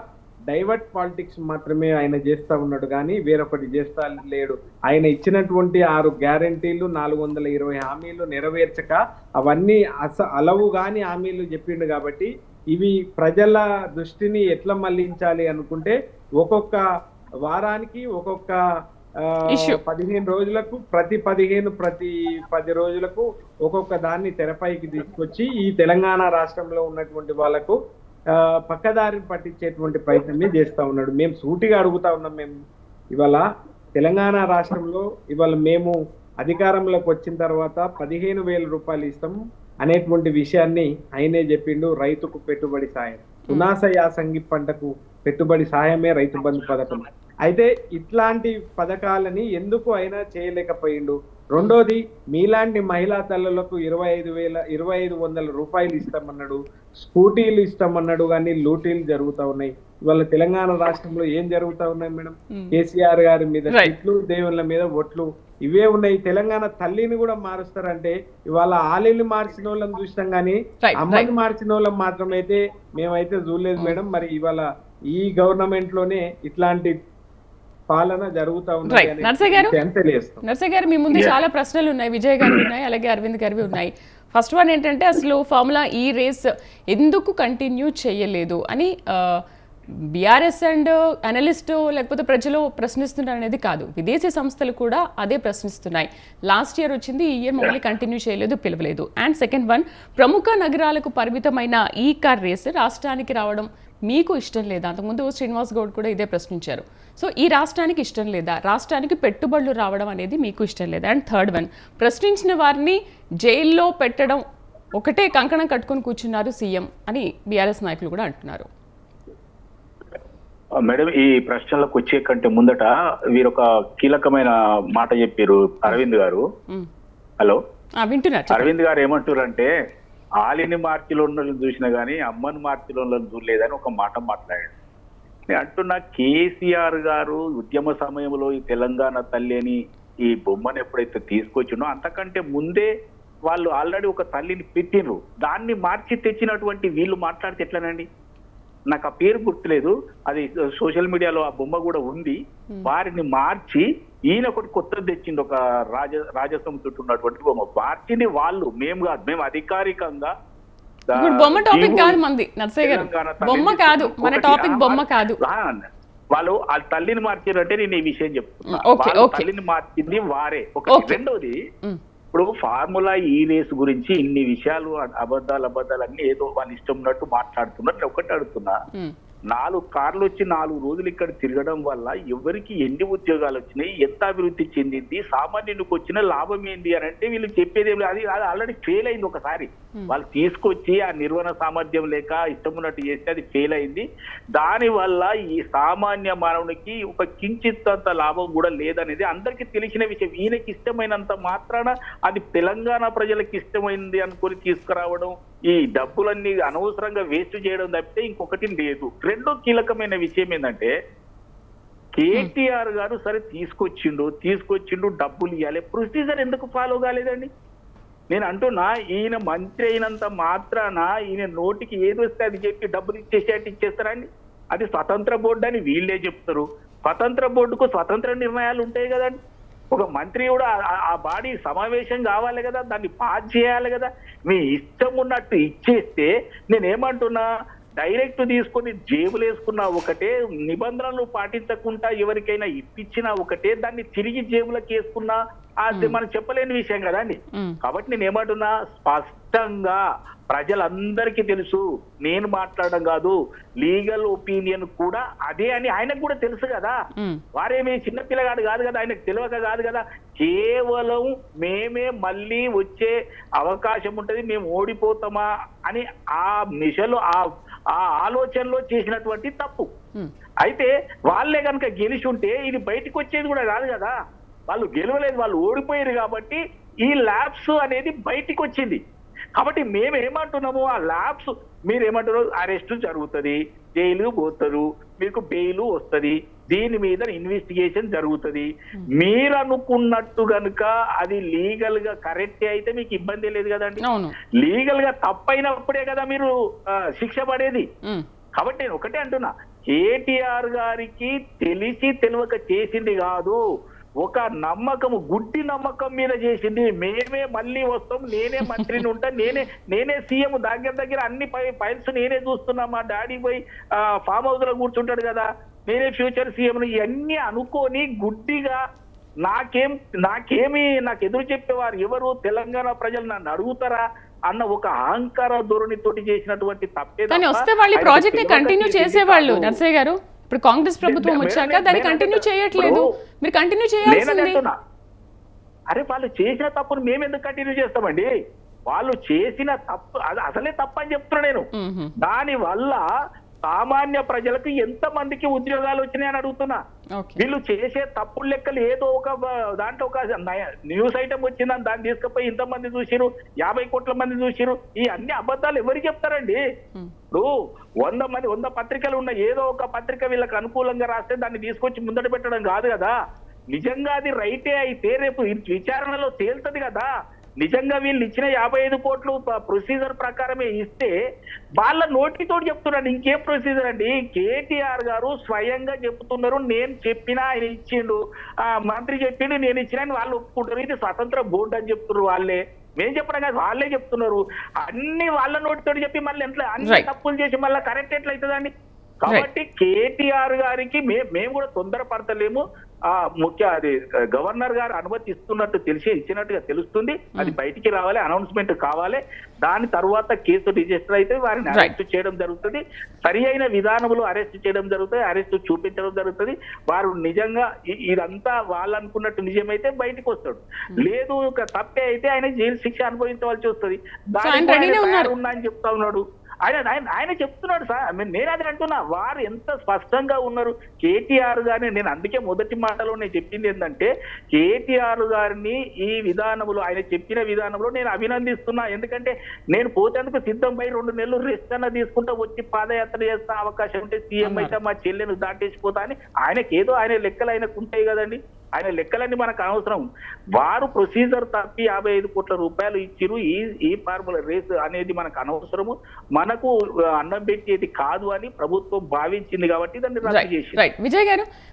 డైవర్ట్ పాలిటిక్స్ మాత్రమే ఆయన చేస్తా ఉన్నాడు, కానీ వేరొకటి చేస్తా లేడు. ఆయన ఇచ్చినటువంటి 6 గ్యారంటీలు 420 హామీలు నెరవేర్చక అవన్నీ అలవు కాని హామీలు చెప్పిండు. కాబట్టి ఇవి ప్రజల దృష్టిని ఎట్లా మళ్లించాలి అనుకుంటే ఒక్కొక్క వారానికి ఒక్కొక్క 15 రోజులకు ప్రతి 10 రోజులకు ఒక్కొక్క దాన్ని తెరపైకి తీసుకొచ్చి ఈ తెలంగాణ రాష్ట్రంలో ఉన్నటువంటి వాళ్ళకు పక్కదారిని పట్టించేటువంటి ప్రయత్నమే చేస్తా ఉన్నాడు. మేము సూటిగా అడుగుతా ఉన్నాం, మేము ఇవాళ తెలంగాణ రాష్ట్రంలో ఇవాళ మేము అధికారంలోకి వచ్చిన తర్వాత 15,000 రూపాయలు ఇస్తాం అనేటువంటి విషయాన్ని ఆయనే చెప్పిండు. రైతుకు పెట్టుబడి సాయం, పునాస యాసంగి పంటకు పెట్టుబడి సాయమే రైతు బంధు పథకం. అయితే ఇట్లాంటి పథకాలని ఎందుకు అయినా చేయలేకపోయిండు. రెండోది, మీలాంటి మహిళా తల్లులకు 2,500 రూపాయలు ఇస్తామన్నాడు, స్కూటీలు ఇస్తామన్నాడు, కానీ లూటీలు జరుగుతూ ఉన్నాయి. ఇవాళ తెలంగాణ రాష్ట్రంలో ఏం జరుగుతా ఉన్నాయి మేడం? కేసీఆర్ గారి మీద తిట్లు, దేవుళ్ళ మీద ఒట్లు, ఇవే ఉన్నాయి. తెలంగాణ తల్లిని కూడా మారుస్తారంటే ఇవాళ ఆలీని మార్చిన వాళ్ళని చూసినాం, కానీ అమ్మని మార్చిన వాళ్ళని మాత్రమైతే మేమైతే చూడలేదు మేడం. మరి ఇవాళ ఈ గవర్నమెంట్ లోనే ఇట్లాంటి పాలన జరుగుతా ఉంది. నర్సయ్య గారు, మీ ముందు చాలా ప్రశ్నలు ఉన్నాయి, విజయ్ గారు ఉన్నాయి, అలాగే అరవింద్ గారివి ఉన్నాయి. ఫస్ట్ వన్ ఏంటంటే అసలు ఫార్ములా ఈ రేస్ ఎందుకు కంటిన్యూ చేయలేదు అని బీఆర్ఎస్ అండ్ అనలిస్ట్ లేకపోతే ప్రజలు ప్రశ్నిస్తున్నారు అనేది కాదు, విదేశీ సంస్థలు కూడా అదే ప్రశ్నిస్తున్నాయి. లాస్ట్ ఇయర్ వచ్చింది, ఈ ఇయర్ మమ్మల్ని కంటిన్యూ చేయలేదు, పిలవలేదు. అండ్ సెకండ్ వన్, ప్రముఖ నగరాలకు పరిమితమైన ఈ కార్ రేస్ రాష్ట్రానికి రావడం మీకు ఇష్టం లేదా? అంతకుముందు శ్రీనివాస్ గౌడ్ కూడా ఇదే ప్రశ్నించారు. సో ఈ రాష్ట్రానికి ఇష్టం లేదా? రాష్ట్రానికి పెట్టుబడులు రావడం అనేది మీకు ఇష్టం లేదా? అండ్ థర్డ్ వన్, ప్రశ్నించిన వారిని జైల్లో పెట్టడం ఒకటే కంకణం కట్టుకొని కూర్చున్నారు సీఎం అని బీఆర్ఎస్ నాయకులు కూడా అంటున్నారు. మేడం, ఈ ప్రశ్నలకు వచ్చే కంటే ముందట వీరొక కీలకమైన మాట చెప్పారు అరవింద్ గారు. హలో, వింటున్నారు. అరవింద్ గారు ఏమంటారంటే ఆలిని మార్చిలో ఉన్న చూసినా గానీ అమ్మని మార్చిలో చూడలేదని ఒక మాట మాట్లాడాడు. నేను అంటున్నా, కేసీఆర్ గారు ఉద్యమ సమయంలో ఈ తెలంగాణ తల్లి అని ఈ బొమ్మను ఎప్పుడైతే తీసుకొచ్చిండో అంతకంటే ముందే వాళ్ళు ఆల్రెడీ ఒక తల్లిని పెట్టిండ్రు. దాన్ని మార్చి తెచ్చినటువంటి వీళ్ళు మాట్లాడితే ఎట్లానండి? నాకు ఆ పేరు గుర్తులేదు, అది సోషల్ మీడియాలో ఆ బొమ్మ కూడా ఉంది. వారిని మార్చి ఈయన ఒకటి కొత్తది తెచ్చింది, ఒక రాజసం చుట్టూ ఉన్నటువంటి బొమ్మ మార్చింది వాళ్ళు, మేము కాదు. మేము అధికారికంగా బొమ్మ టాపిక్ కాదు మంది నర్సయ్య గారు, బొమ్మ కాదు మన టాపిక్, బొమ్మ కాదు. వాళ్ళు ఆ తల్లిని మార్చారంటే నేను ఈ విషయం చెప్తున్నా, తల్లిని మార్చింది వారే. రెండోది, ఇప్పుడు ఫార్ములా ఈ రేస్ గురించి ఇన్ని విషయాలు అబద్ధాలు అన్ని ఏదో వాళ్ళు ఇష్టం ఉన్నట్టు మాట్లాడుతున్నట్టు ఒకటి అడుగుతున్నా, 4 కార్లు వచ్చి 4 రోజులు ఇక్కడ తిరగడం వల్ల ఎవరికి ఎన్ని ఉద్యోగాలు వచ్చినాయి, ఎంత అభివృద్ధి చెందింది, సామాన్యునికి వచ్చిన లాభం ఏంటి అని అంటే వీళ్ళు చెప్పేది అది ఆల్రెడీ ఫెయిల్ అయింది. ఒకసారి వాళ్ళు తీసుకొచ్చి ఆ నిర్వహణ సామర్థ్యం లేక ఇష్టం ఉన్నట్టు చేస్తే అది ఫెయిల్ అయింది. దానివల్ల ఈ సామాన్య మానవునికి ఒక కించిత్తంత లాభం కూడా లేదనేది అందరికీ తెలిసిన విషయం. ఈయనకి ఇష్టమైనంత మాత్రాన అది తెలంగాణ ప్రజలకు ఇష్టమైంది అనుకుని తీసుకురావడం, ఈ డబ్బులన్నీ అనవసరంగా వేస్ట్ చేయడం తప్పితే ఇంకొకటి లేదు. రెండో కీలకమైన విషయం ఏంటంటే, కేటీఆర్ గారు సరే తీసుకొచ్చిండు డబ్బులు ఇవ్వాలి, ప్రొసీజర్ ఎందుకు ఫాలో కాలేదండి? నేను అంటున్నా, ఈయన మంత్రి అయినంత మాత్రాన ఈయన నోటికి ఏది వస్తే అది చెప్పి డబ్బులు ఇచ్చేస్తారండి? అది స్వతంత్ర బోర్డు అని వీళ్ళే చెప్తారు. స్వతంత్ర బోర్డుకు స్వతంత్ర నిర్ణయాలు ఉంటాయి కదండి. ఒక మంత్రి కూడా ఆ బాడీ సమావేశం కావాలి కదా, దాన్ని పాస్ చేయాలి కదా. మీ ఇష్టం ఉన్నట్టు ఇచ్చేస్తే నేనేమంటున్నా, డైరెక్ట్ తీసుకొని జేబులు వేసుకున్నా ఒకటే, నిబంధనలు పాటించకుండా ఎవరికైనా ఇప్పించినా ఒకటే, దాన్ని తిరిగి జేబులకు వేసుకున్నా అది మనం చెప్పలేని విషయం కదా అండి. కాబట్టి నేను ఏమంటున్నా, స్పష్టంగా ప్రజలందరికీ తెలుసు, నేను మాట్లాడడం కాదు, లీగల్ ఒపీనియన్ కూడా అదే అని ఆయనకు కూడా తెలుసు కదా. వారేమి చిన్నపిల్లగాడు కాదు కదా, ఆయనకు తెలియక కాదు కదా. కేవలం మేమే మళ్ళీ వచ్చే అవకాశం ఉంటది, మేము ఓడిపోతామా అని ఆ మిషన్లో ఆ ఆలోచనలో చేసినటువంటి తప్పు. అయితే వాళ్ళే కనుక గెలిచి ఉంటే ఇది బయటకు వచ్చేది కూడా కాదు కదా. వాళ్ళు గెలవలేదు, వాళ్ళు ఓడిపోయారు కాబట్టి ఈ ల్యాబ్స్ అనేది బయటికి వచ్చింది. కాబట్టి మేము ఏమంటున్నాము, ఆ ల్యాబ్స్ మీరేమంటారు, అరెస్ట్ జరుగుతుంది, జైలు పోతారు, మీకు బెయిల్ వస్తుంది, దీని మీద ఇన్వెస్టిగేషన్ జరుగుతుంది. మీరు అనుకున్నట్టు కనుక అది లీగల్ గా కరెక్టే అయితే మీకు ఇబ్బంది లేదు కదండి. లీగల్ గా తప్పైనప్పుడే కదా మీరు శిక్ష పడేది. కాబట్టి నేను ఒకటే అంటున్నా, కేటీఆర్ గారికి తెలిసి తెలియక చేసింది కాదు, ఒక నమ్మకము, గుడ్డి నమ్మకం మీద చేసింది. మేమే మళ్ళీ వస్తాం, నేనే మంత్రిని ఉంటా, నేనే సీఎం, దగ్గర అన్ని ఫైల్స్ నేనే చూస్తున్నా, మా డాడీ పోయి ఫామ్ హౌస్ లో కూర్చుంటాడు కదా, నేనే ఫ్యూచర్ సీఎం, ఇవన్నీ అనుకోని గుడ్డిగా నాకు ఎదురు చెప్పేవారు ఎవరు, తెలంగాణ ప్రజలు నన్ను అడుగుతారా అన్న ఒక అహంకార ధోరణితోటి చేసినటువంటి తప్పే. కానీ వస్తే వాళ్ళు ప్రాజెక్ట్ ని కంటిన్యూ చేసేవాళ్ళు నర్సయ్య గారు. ఇప్పుడు కాంగ్రెస్ ప్రభుత్వం వచ్చాక దాన్ని కంటిన్యూ చేయట్లేదు, మీరు కంటిన్యూ చేయాల్సింది. అరే వాళ్ళు చేసిన తప్పును మేము ఎందుకు కంటిన్యూ చేస్తామండి? వాళ్ళు చేసిన తప్పు అది అసలే తప్పు అని చెప్తున్నా నేను. దాని వల్ల సామాన్య ప్రజలకు ఎంత మందికి ఉద్యోగాలు వచ్చినాయని అడుగుతున్నా. వీళ్ళు చేసే తప్పుడు లెక్కలు ఏదో ఒక దాంట్లో ఒక న్యూస్ ఐటమ్ వచ్చిందని దాన్ని తీసుకుపోయి ఇంతమంది చూసిరు, 50 కోట్ల మంది చూసిరు, ఈ అన్ని అబద్ధాలు ఎవరికి చెప్తారండి? ఇప్పుడు 100 పత్రికలు ఉన్నాయి, ఏదో ఒక పత్రిక వీళ్ళకి అనుకూలంగా రాస్తే దాన్ని తీసుకొచ్చి ముందట పెట్టడం కాదు కదా. నిజంగా అది రైటే అయితే రేపు విచారణలో తేలుతుంది కదా. నిజంగా వీళ్ళు ఇచ్చిన 55 కోట్లు ప్రొసీజర్ ప్రకారమే ఇస్తే వాళ్ళ నోటితోటి చెప్తున్నాడు. ఇంకేం ప్రొసీజర్ అండి? కేటీఆర్ గారు స్వయంగా చెప్తున్నారు, నేను చెప్పినా ఆయన ఇచ్చిండు, మంత్రి చెప్పిండు నేను ఇచ్చిన వాళ్ళు ఒప్పుకుంటారు, ఇది స్వతంత్ర బోర్డు అని చెప్తున్నారు వాళ్ళే. మేము చెప్పడం కాదు, వాళ్ళే చెప్తున్నారు. అన్ని వాళ్ళ నోటితోటి చెప్పి మళ్ళీ ఎట్లా అన్ని తప్పులు చేసి మళ్ళీ కరెక్ట్ ఎట్లా అవుతుందండి? కాబట్టి కేటీఆర్ గారికి మేము కూడా తొందరపడతలేము. అది గవర్నర్ గారు అనుమతి ఇస్తున్నట్టు ఇచ్చినట్టుగా తెలుస్తుంది. అది బయటికి రావాలి, అనౌన్స్మెంట్ కావాలి. దాని తర్వాత కేసు రిజిస్టర్ అయితే వారిని అరెస్ట్ చేయడం జరుగుతుంది. సరి అయిన విధానంలో అరెస్ట్ చేయడం జరుగుతుంది, అరెస్ట్ చూపించడం జరుగుతుంది. వారు నిజంగా ఇదంతా వాళ్ళు అనుకున్నట్టు నిజమైతే బయటకు వస్తాడు, లేదు తప్పే అయితే ఆయన జైలు శిక్ష అనుభవించవలసి వస్తుంది. దాని ఉన్నా అని చెప్తా ఉన్నాడు ఆయన చెప్తున్నాడు సార్. నేను అది అంటున్నా, వారు ఎంత స్పష్టంగా ఉన్నారు కేటీఆర్ గారిని. నేను అందుకే మొదటి మాటలో నేను చెప్పింది ఏంటంటే, కేటీఆర్ గారిని ఈ విధానంలో ఆయన చెప్పిన విధానంలో నేను అభినందిస్తున్నా. ఎందుకంటే నేను పోతేందుకు సిద్ధం పై 2 నెలలు రెస్ట్ అన్న తీసుకుంటా వచ్చి పాదయాత్ర చేస్తా, అవకాశం ఉంటే సీఎం అయితే మా చెల్లెను దాటేసిపోతా అని ఆయనకేదో ఆయన లెక్కలు ఆయనకు ఉంటాయి కదండి. ఆయన లెక్కలన్నీ మనకు అనవసరం. వారు ప్రొసీజర్ తప్పి 55 కోట్ల రూపాయలు ఇచ్చిరు, ఈ ఫార్ములా రేస్ అనేది మనకు అనవసరము, మనకు అన్నం పెట్టేది కాదు అని ప్రభుత్వం భావించింది కాబట్టి దాన్ని రద్దు చేసింది.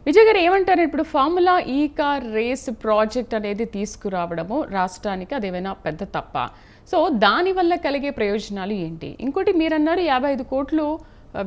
విజయ్ గారు ఏమంటారు? ఇప్పుడు ఫార్ములా ఈ కార్ రేస్ ప్రాజెక్ట్ అనేది తీసుకురావడము రాష్ట్రానికి అదేమైనా పెద్ద తప్ప? సో దానివల్ల కలిగే ప్రయోజనాలు ఏంటి? ఇంకోటి మీరన్నారు 55 కోట్లు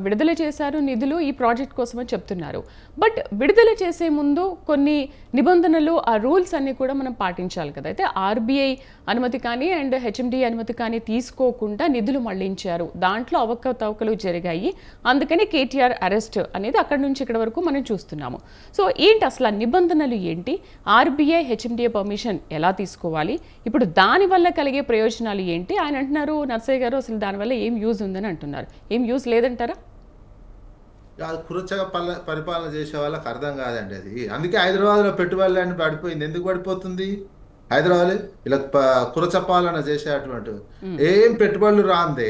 విడుదల చేశారు నిధులు ఈ ప్రాజెక్ట్ కోసమని చెప్తున్నారు. బట్ విడుదల చేసే ముందు కొన్ని నిబంధనలు, ఆ రూల్స్ అన్నీ కూడా మనం పాటించాలి కదా. అయితే ఆర్బీఐ అనుమతి కానీ అండ్ హెచ్ఎండి అనుమతి కానీ తీసుకోకుండా నిధులు మళ్లించారు, దాంట్లో అవకతవకలు జరిగాయి, అందుకని కేటీఆర్ అరెస్ట్ అనేది అక్కడి నుంచి ఇక్కడ వరకు మనం చూస్తున్నాము. సో ఏంటి అసలు నిబంధనలు ఏంటి? ఆర్బీఐ హెచ్ఎండిఏ పర్మిషన్ ఎలా తీసుకోవాలి? ఇప్పుడు దానివల్ల కలిగే ప్రయోజనాలు ఏంటి? ఆయన అంటున్నారు, నర్సయ్య గారు, అసలు దానివల్ల ఏం యూజ్ ఉందని అంటున్నారు. ఏం యూజ్ లేదంటారా? అది కురచగా పరిపాలన చేసే వాళ్ళకి అర్థం కాదండి అది. అందుకే హైదరాబాద్లో పెట్టుబడులని పడిపోయింది. ఎందుకు పడిపోతుంది? హైదరాబాద్ ఇలా కురచపాలన చేసేటువంటి ఏం పెట్టుబడులు రాందే,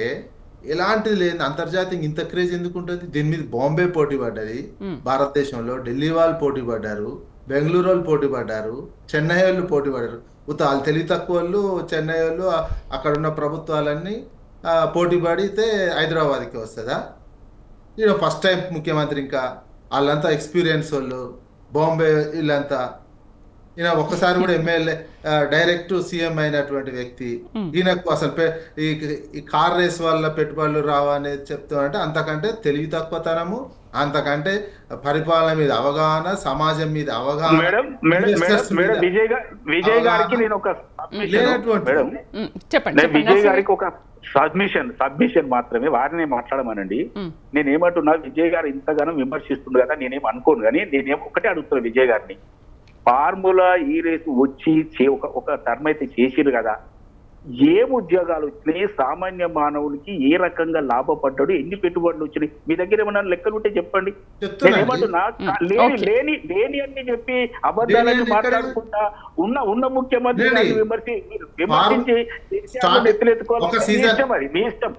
ఎలాంటిది లేదు. అంతర్జాతీయంగా ఇంత క్రేజ్ ఎందుకు ఉంటుంది? దీని మీద బాంబే పోటీ పడ్డది భారతదేశంలో, ఢిల్లీ వాళ్ళు పోటీ పడ్డారు, బెంగళూరు వాళ్ళు పోటీ పడ్డారు, చెన్నై వాళ్ళు పోటీ పడ్డారు. వాళ్ళు తెలివి తక్కువ వాళ్ళు, చెన్నై వాళ్ళు, అక్కడ ఉన్న ప్రభుత్వాలన్నీ పోటీ పడితే హైదరాబాద్కి వస్తుందా? ఫస్ట్ టైం ముఖ్యమంత్రి, ఇంకా వాళ్ళంతా ఎక్స్పీరియన్స్ వాళ్ళు, బాంబే వీళ్ళంతా ఈయన ఒక్కసారి కూడా ఎమ్మెల్యే డైరెక్ట్ సీఎం అయినటువంటి వ్యక్తి. ఈయనకు అసలు ఈ కార్ రేస్ వల్ల పెట్టుబడులు రావనేది చెప్తామంటే అంతకంటే తెలివి తక్కువతనము, అంతకంటే పరిపాలన మీద అవగాహన, సమాజం మీద అవగాహన విజయ్ గారికి నేను ఒక విజయ్ గారికి ఒక సబ్మిషన్ మాత్రమే వారిని మాట్లాడమనండి. నేనేమంటున్నా, విజయ్ గారు ఇంతగానో విమర్శిస్తుంది కదా, నేనేం అనుకోను. కానీ నేనేం ఒకటే అడుగుతున్నా విజయ్ గారిని, ఫార్ములా ఈ రేసు వచ్చి ఒక టర్మ్ అయితే చేసిరు కదా, ఏం ఉద్యోగాలు వచ్చినాయి, సామాన్య మానవునికి ఏ రకంగా లాభపడ్డాడు, ఎన్ని పెట్టుబడులు వచ్చినాయి, మీ దగ్గర ఏమన్నా లెక్కలు ఉంటే చెప్పండి. నేనేమంటున్నా, లేని అన్ని చెప్పి అబద్ధాలని మాట్లాడుకుంటా ఉన్న ముఖ్యమంత్రి విమర్శించి ఎత్తులేసుకోవాలి, మీ ఇష్టం.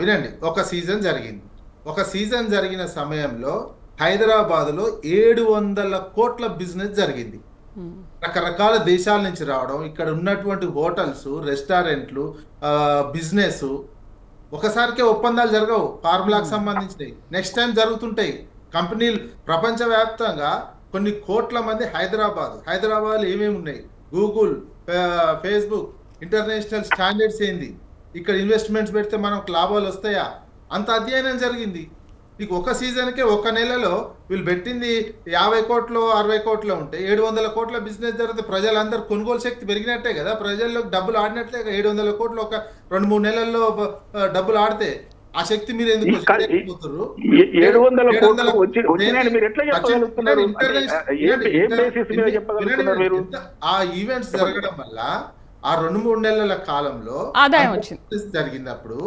వినండి, ఒక సీజన్ జరిగిన సమయంలో హైదరాబాద్ లో 700 కోట్ల బిజినెస్ జరిగింది. రకరకాల దేశాల నుంచి రావడం, ఇక్కడ ఉన్నటువంటి హోటల్స్, రెస్టారెంట్లు, బిజినెస్, ఒకసారికే ఒప్పందాలు జరగవు ఫార్ములాకు సంబంధించినవి, నెక్స్ట్ టైం జరుగుతుంటాయి. కంపెనీలు ప్రపంచవ్యాప్తంగా కొన్ని కోట్ల మంది హైదరాబాద్లో ఏమేమి ఉన్నాయి, గూగుల్, ఫేస్బుక్, ఇంటర్నేషనల్ స్టాండర్డ్స్ ఏంది, ఇక్కడ ఇన్వెస్ట్మెంట్స్ పెడితే మనకు లాభాలు వస్తాయా, అంత అధ్యయనం జరిగింది. నీకు ఒక సీజన్కే ఒక నెలలో వీళ్ళు పెట్టింది 50 కోట్లు 60 కోట్లు ఉంటే 700 కోట్ల బిజినెస్ జరిగితే ప్రజలందరూ కొనుగోలు శక్తి పెరిగినట్టే కదా, ప్రజల్లోకి డబ్బులు ఆడినట్లే. 700 కోట్లు ఒక 2-3 నెలల్లో డబ్బులు ఆడితే ఆ శక్తి మీరు ఎందుకు ఆ ఈవెంట్స్ జరగడం వల్ల ఆ 2-3 నెలల కాలంలో ఆదాయం వచ్చింది జరిగినప్పుడు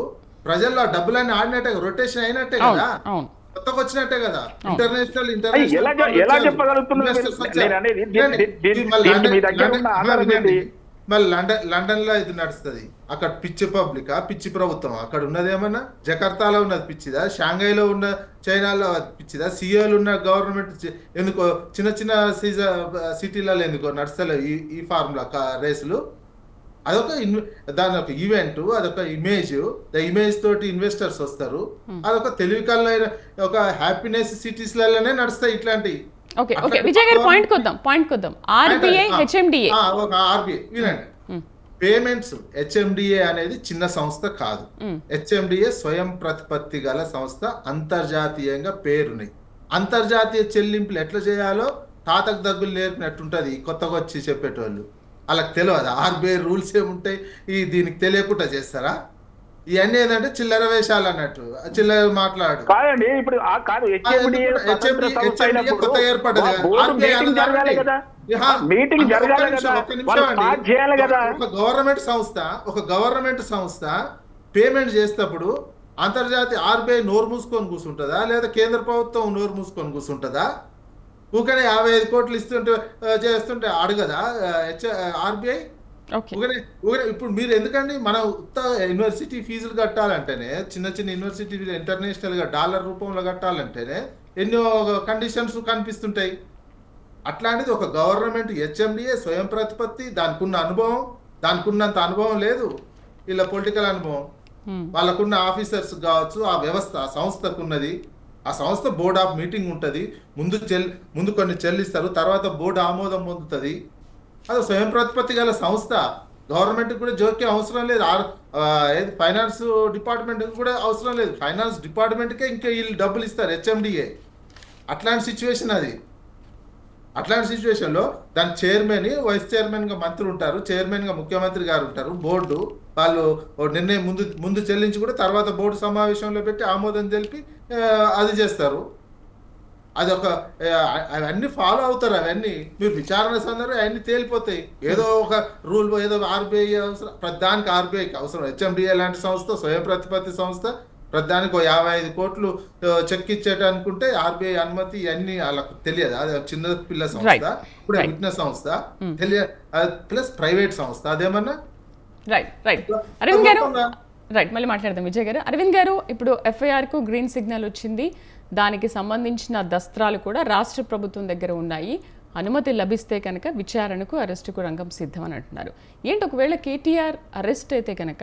ప్రజల్లో ఆ డబ్బులన్నీ ఆడినట్టే, రొటేషన్ అయినట్టే కదా, కొత్తగా వచ్చినట్టే కదా. ఇంటర్నేషనల్ మళ్ళీ లండన్ లో ఇది నడుస్తుంది, అక్కడ పిచ్చి పబ్లిక్, పిచ్చి ప్రభుత్వం. అక్కడ ఉన్నది ఏమన్నా జకార్తాలో ఉన్నది పిచ్చిదా, షాంఘైలో ఉన్న చైనాలో పిచ్చిదా, సియోలో ఉన్న గవర్నమెంట్ ఎందుకో చిన్న చిన్న సిటీలలో ఎందుకో నడుస్తలే ఈ ఫార్ములా రేసులు. అదొక దాని ఒక ఈవెంట్, అదొక ఇమేజ్ తోటి ఇన్వెస్టర్స్ వస్తారు. అదొక తెలివికల్లైన ఒక హ్యాపీనెస్ సిటీస్ లలోనే నడుస్తాయి ఇట్లాంటివి. వినండి, పేమెంట్స్ హెచ్ఎండిఏ అనేది చిన్న సంస్థ కాదు. హెచ్ఎండిఏ స్వయం ప్రతిపత్తి గల సంస్థ, అంతర్జాతీయంగా పేరున్నాయి. అంతర్జాతీయ చెల్లింపులు ఎట్లా చేయాలో తాతకు దగ్గులు నేర్పినట్టుంటది కొత్తగా వచ్చి చెప్పేటోళ్ళు. వాళ్ళకి తెలియదు ఆర్బీఐ రూల్స్ ఏముంటాయి, దీనికి తెలియకుండా చేస్తారా? ఇవన్నీ ఏంటంటే చిల్లర వేషాలు అన్నట్టు, చిల్లర మాట్లాడు. ఇప్పుడు కొత్త ఏర్పడ్డది ఒక గవర్నమెంట్ సంస్థ పేమెంట్ చేసేటప్పుడు అంతర్జాతీయ ఆర్బీఐ నోరు మూసుకొని కూర్చుంటుందా, లేదా కేంద్ర ప్రభుత్వం నోరు మూసుకొని కూర్చుంటుందా? ఊకనే 55 కోట్లు చేస్తుంటే అడగదా ఆర్బీఐ? ఇప్పుడు మీరు ఎందుకండి, మన యూనివర్సిటీ ఫీజులు కట్టాలంటేనే, చిన్న చిన్న యూనివర్సిటీ ఇంటర్నేషనల్ గా డాలర్ రూపంలో కట్టాలంటేనే ఎన్నో కండిషన్స్ కనిపిస్తుంటాయి. అట్లాంటిది ఒక గవర్నమెంట్ హెచ్ఎండిఏ స్వయం ప్రతిపత్తి, దానికి ఉన్నంత అనుభవం లేదు ఇలా పొలిటికల్ అనుభవం. వాళ్ళకున్న ఆఫీసర్స్ కావచ్చు, ఆ వ్యవస్థ ఆ సంస్థకున్నది. ఆ సంస్థ బోర్డ్ ఆఫ్ మీటింగ్ ఉంటుంది, ముందు కొన్ని చెల్లిస్తారు, తర్వాత బోర్డు ఆమోదం పొందుతుంది. అది స్వయం ప్రతిపత్తి గల సంస్థ. గవర్నమెంట్ కూడా జోక్యం అవసరం లేదు, ఫైనాన్స్ డిపార్ట్మెంట్ కూడా అవసరం లేదు. ఫైనాన్స్ డిపార్ట్మెంట్కే ఇంకా వీళ్ళు డబ్బులు ఇస్తారు హెచ్ఎండిఏ. అట్లాంటి సిచ్యువేషన్ అది. అట్లాంటి సిచ్యువేషన్లో దాని చైర్మన్, వైస్ చైర్మన్ గా మంత్రి ఉంటారు, చైర్మన్ గా ముఖ్యమంత్రి గారు ఉంటారు. బోర్డు వాళ్ళు నిర్ణయం ముందు చెల్లించి కూడా తర్వాత బోర్డు సమావేశంలో పెట్టి ఆమోదం తెలిపి అది చేస్తారు. అదొక అవన్నీ ఫాలో అవుతారు. అవన్నీ మీరు విచారణ సందర్భంలో అవన్నీ తేలిపోతాయి. ఏదో ఒక రూల్, ఏదో ఆర్బీఐ అవసరం, ప్రధానికి ఆర్బీఐకి అవసరం. హెచ్ఎండిఏ లాంటి సంస్థ, స్వయం ప్రతిపత్తి సంస్థ, ప్రధానికి 55 కోట్లు చెక్ ఇచ్చేటనుకుంటే ఆర్బీఐ అనుమతి ఇవన్నీ వాళ్ళకు తెలియదు. అది చిన్న పిల్ల సంస్థ, ఇప్పుడు విజ్ఞ సంస్థ తెలియదు, ప్లస్ ప్రైవేట్ సంస్థ. అదేమన్నా మళ్ళీ మాట్లాడదాం విజయ్ గారు. అరవింద్ గారు, ఇప్పుడు ఎఫ్ఐఆర్ కు గ్రీన్ సిగ్నల్ వచ్చింది, దానికి సంబంధించిన దస్త్రాలు కూడా రాష్ట్ర ప్రభుత్వం దగ్గర ఉన్నాయి, అనుమతి లభిస్తే కనుక విచారణకు అరెస్టుకు రంగం సిద్ధం అని అంటున్నారు. ఏంటి ఒకవేళ కేటీఆర్ అరెస్ట్ అయితే కనుక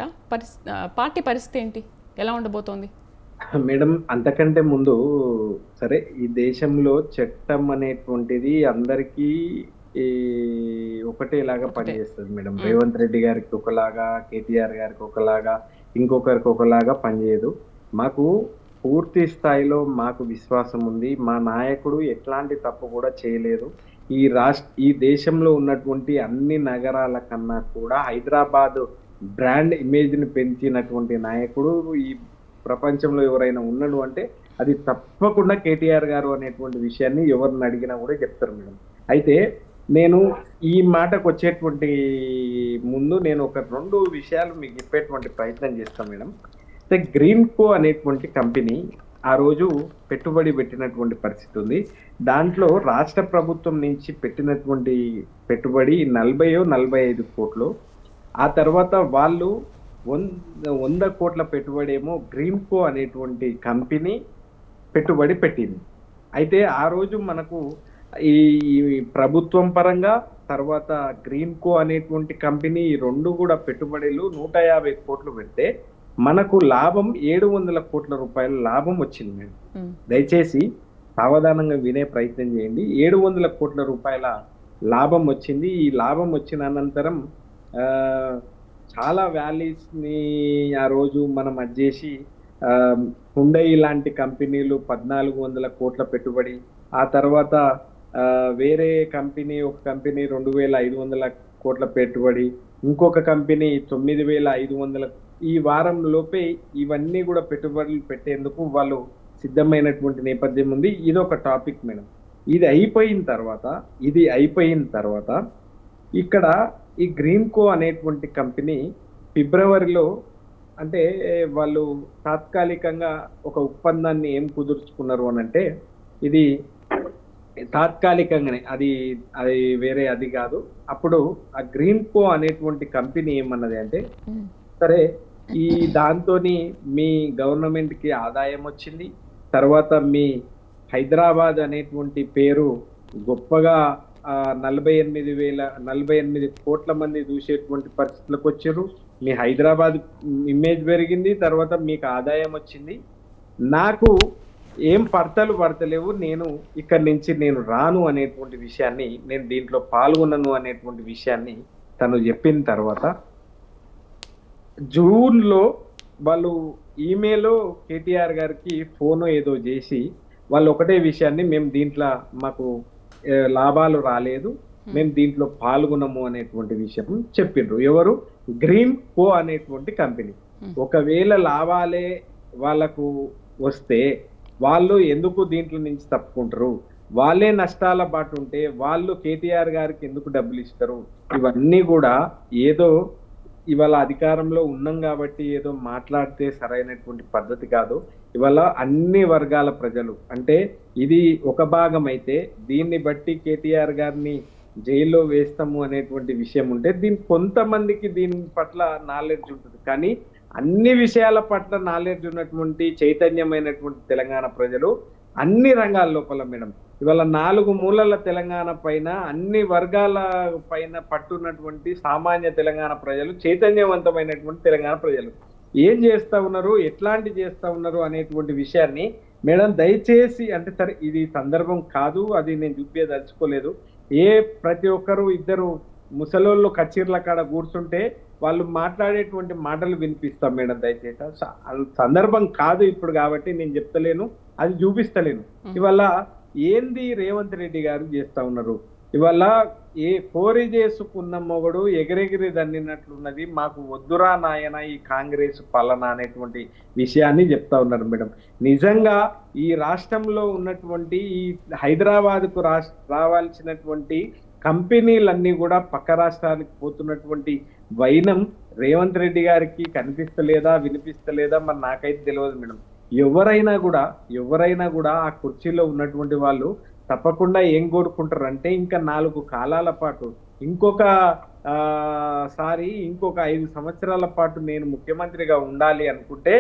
పార్టీ పరిస్థితి ఏంటి, ఎలా ఉండబోతోంది? మేడం, అంతకంటే ముందు సరే, ఈ దేశంలో చట్టం అనేటువంటిది అందరికీ ఈ ఒకటేలాగా ఒకటే. పనిచేస్తుంది మేడం. రేవంత్ రెడ్డి గారికి ఒకలాగా, కేటీఆర్ గారికి ఒకలాగా, ఇంకొకరికి ఒకలాగా పనిచేయదు. మాకు పూర్తి స్థాయిలో మాకు విశ్వాసం ఉంది. మా నాయకుడు ఎట్లాంటి తప్పు కూడా చేయలేదు. ఈ దేశంలో ఉన్నటువంటి అన్ని నగరాల కన్నా కూడా హైదరాబాద్ బ్రాండ్ ఇమేజ్ ని పెంచినటువంటి నాయకుడు ఈ ప్రపంచంలో ఎవరైనా ఉన్నాడు అంటే అది తప్పకుండా కేటీఆర్ గారు అనేటువంటి విషయాన్ని ఎవరిని అడిగినా కూడా చెప్తారు మేడం. అయితే నేను ఈ మాటకు వచ్చేటువంటి ముందు నేను ఒక 2 విషయాలు మీకు చెప్పేటువంటి ప్రయత్నం చేస్తాను మేడం. అయితే గ్రీన్ కో అనేటువంటి కంపెనీ ఆ రోజు పెట్టుబడి పెట్టినటువంటి పరిస్థితి ఉంది. దాంట్లో రాష్ట్ర ప్రభుత్వం నుంచి పెట్టినటువంటి పెట్టుబడి 40-45 కోట్లు. ఆ తర్వాత వాళ్ళు 100 కోట్ల పెట్టుబడి ఏమో గ్రీన్ కో అనేటువంటి కంపెనీ పెట్టుబడి పెట్టింది. అయితే ఆ రోజు మనకు ఈ ప్రభుత్వం పరంగా, తర్వాత గ్రీన్ కో అనేటువంటి కంపెనీ, ఈ 2 కూడా పెట్టుబడులు 150 కోట్లు పెడితే మనకు లాభం 700 కోట్ల రూపాయల లాభం వచ్చింది మేడం. దయచేసి సావధానంగా వినే ప్రయత్నం చేయండి. 700 కోట్ల రూపాయల లాభం వచ్చింది. ఈ లాభం వచ్చిన అనంతరం చాలా వ్యాలీస్ ని ఆ రోజు మనం అజ్జేసి హుండై లాంటి కంపెనీలు 1400 కోట్ల పెట్టుబడి, ఆ తర్వాత వేరే కంపెనీ, ఒక కంపెనీ 2500 కోట్ల పెట్టుబడి, ఇంకొక కంపెనీ 9500. ఈ వారం లోపే ఇవన్నీ కూడా పెట్టుబడులు పెట్టేందుకు వాళ్ళు సిద్ధమైనటువంటి నేపథ్యం ఉంది. ఇది ఒక టాపిక్ మేడం. ఇది అయిపోయిన తర్వాత ఇక్కడ ఈ గ్రీన్ కో అనేటువంటి కంపెనీ ఫిబ్రవరిలో, అంటే వాళ్ళు తాత్కాలికంగా ఒక ఒప్పందాన్ని ఏం కుదుర్చుకున్నారు అని అంటే, ఇది తాత్కాలికంగానే, అది వేరే అది కాదు. అప్పుడు ఆ గ్రీన్ కో అనేటువంటి కంపెనీ ఏమన్నది అంటే, సరే ఈ దాంతోని మీ గవర్నమెంట్ కి ఆదాయం వచ్చింది, తర్వాత మీ హైదరాబాద్ అనేటువంటి పేరు గొప్పగా 48 కోట్ల మంది చూసేటువంటి పరిస్థితులకు వచ్చారు, మీ హైదరాబాద్ ఇమేజ్ పెరిగింది, తర్వాత మీకు ఆదాయం వచ్చింది, నాకు ఏం పడతలేవు, నేను ఇక్కడి నుంచి నేను రాను అనేటువంటి విషయాన్ని, నేను దీంట్లో పాల్గొనను అనేటువంటి విషయాన్ని తను చెప్పిన తర్వాత జూన్లో వాళ్ళు ఈమెయిల్ కేటీఆర్ గారికి ఫోన్ ఏదో చేసి వాళ్ళు ఒకటే విషయాన్ని, మేము దీంట్లో మాకు లాభాలు రాలేదు, మేము దీంట్లో పాల్గొనము అనేటువంటి విషయం చెప్పిండ్రు. ఎవరు? గ్రీన్ కో అనేటువంటి కంపెనీ. ఒకవేళ లాభాలే వాళ్ళకు వస్తే వాళ్ళు ఎందుకు దీంట్లో నుంచి తప్పుకుంటారు? వాళ్ళే నష్టాల బాటు ఉంటే వాళ్ళు కేటీఆర్ గారికి ఎందుకు డబ్బులు ఇస్తారు? ఇవన్నీ కూడా ఏదో ఇవాళ అధికారంలో ఉన్నాం కాబట్టి ఏదో మాట్లాడితే సరైనటువంటి పద్ధతి కాదు. ఇవాళ అన్ని వర్గాల ప్రజలు, అంటే ఇది ఒక భాగం అయితే దీన్ని బట్టి కేటీఆర్ గారిని జైల్లో వేస్తాము అనేటువంటి విషయం ఉంటే, కొంతమందికి దీని పట్ల నాలెడ్జ్ ఉంటుంది. కానీ అన్ని విషయాల పట్ల నాలెడ్జ్ ఉన్నటువంటి చైతన్యమైనటువంటి తెలంగాణ ప్రజలు అన్ని రంగాల లోపల మేడం, ఇవాళ 4 మూలల తెలంగాణ పైన, అన్ని వర్గాల పైన పట్టున్నటువంటి సామాన్య తెలంగాణ ప్రజలు, చైతన్యవంతమైనటువంటి తెలంగాణ ప్రజలు ఏం చేస్తా ఉన్నారు, ఎట్లాంటి చేస్తా ఉన్నారు అనేటువంటి విషయాన్ని మేడం దయచేసి, అంటే సరే ఇది సందర్భం కాదు, అది నేను చూపించదలుచుకోలేదు. ప్రతి ఒక్కరు ఇద్దరు ముసలోళ్ళు కచ్చీర్ల కాడ కూర్చుంటే వాళ్ళు మాట్లాడేటువంటి మాటలు వినిపిస్తాం మేడం. దయచేసి సందర్భం కాదు ఇప్పుడు కాబట్టి నేను చెప్తలేను, అది చూపిస్తలేను. ఇవాళ ఏంది రేవంత్ రెడ్డి గారు చేస్తా ఉన్నారు, ఇవాళ కోరి చేసుకున్న మొగడు ఎగిరెగిరి దన్నినట్లున్నది, మాకు వద్దురా నాయన ఈ కాంగ్రెస్ పాలన అనేటువంటి విషయాన్ని చెప్తా ఉన్నారు మేడం. నిజంగా ఈ రాష్ట్రంలో ఉన్నటువంటి ఈ హైదరాబాద్కు రావాల్సినటువంటి కంపెనీలన్నీ కూడా పక్క రాష్ట్రానికి పోతున్నటువంటి వైనం రేవంత్ రెడ్డి గారికి కనిపిస్తలేదా, వినిపిస్తలేదా, మరి నాకైతే తెలియదు మేడం. ఎవరైనా కూడా ఆ కుర్చీలో ఉన్నటువంటి వాళ్ళు తప్పకుండా ఏం కోరుకుంటారు అంటే, ఇంకా 4 కాలాల పాటు, ఇంకొక 5 సంవత్సరాల పాటు నేను ముఖ్యమంత్రిగా ఉండాలి అనుకుంటే,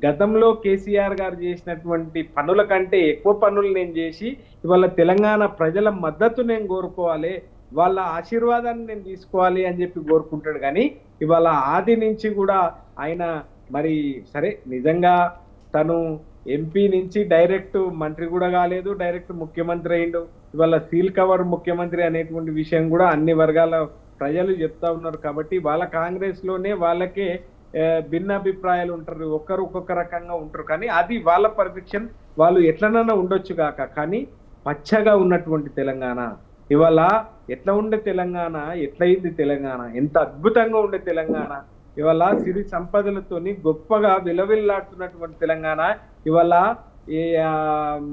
గతంలో కేసీఆర్ గారు చేసినటువంటి పనుల కంటే ఎక్కువ పనులు నేను చేసి ఇవాళ తెలంగాణ ప్రజల మద్దతు నేను కోరుకోవాలి, వాళ్ళ ఆశీర్వాదాన్ని నేను తీసుకోవాలి అని చెప్పి కోరుకుంటాడు. కానీ ఇవాళ ఆది నుంచి కూడా ఆయన మరి సరే నిజంగా తను ఎంపీ నుంచి డైరెక్ట్ మంత్రి కూడా కాలేదు, డైరెక్ట్ ముఖ్యమంత్రి అయిండు. ఇవాళ సీల్ కవర్ ముఖ్యమంత్రి అనేటువంటి విషయం కూడా అన్ని వర్గాల ప్రజలు చెప్తా ఉన్నారు. కాబట్టి వాళ్ళ కాంగ్రెస్ లోనే వాళ్ళకే భిన్నాభిప్రాయాలు ఉంటారు, ఒక్కొక్క రకంగా ఉంటారు. కానీ అది వాళ్ళ పర్ఫెక్షన్, వాళ్ళు ఎట్లనైనా ఉండొచ్చు కాక. కానీ పచ్చగా ఉన్నటువంటి తెలంగాణ ఇవాళ ఎట్లా ఉండే తెలంగాణ, ఎట్లయింది తెలంగాణ, ఎంత అద్భుతంగా ఉండే తెలంగాణ, ఇవాళ సిరి సంపదలతోని గొప్పగా విలవిల్లాడుతున్నటువంటి తెలంగాణ ఇవాళ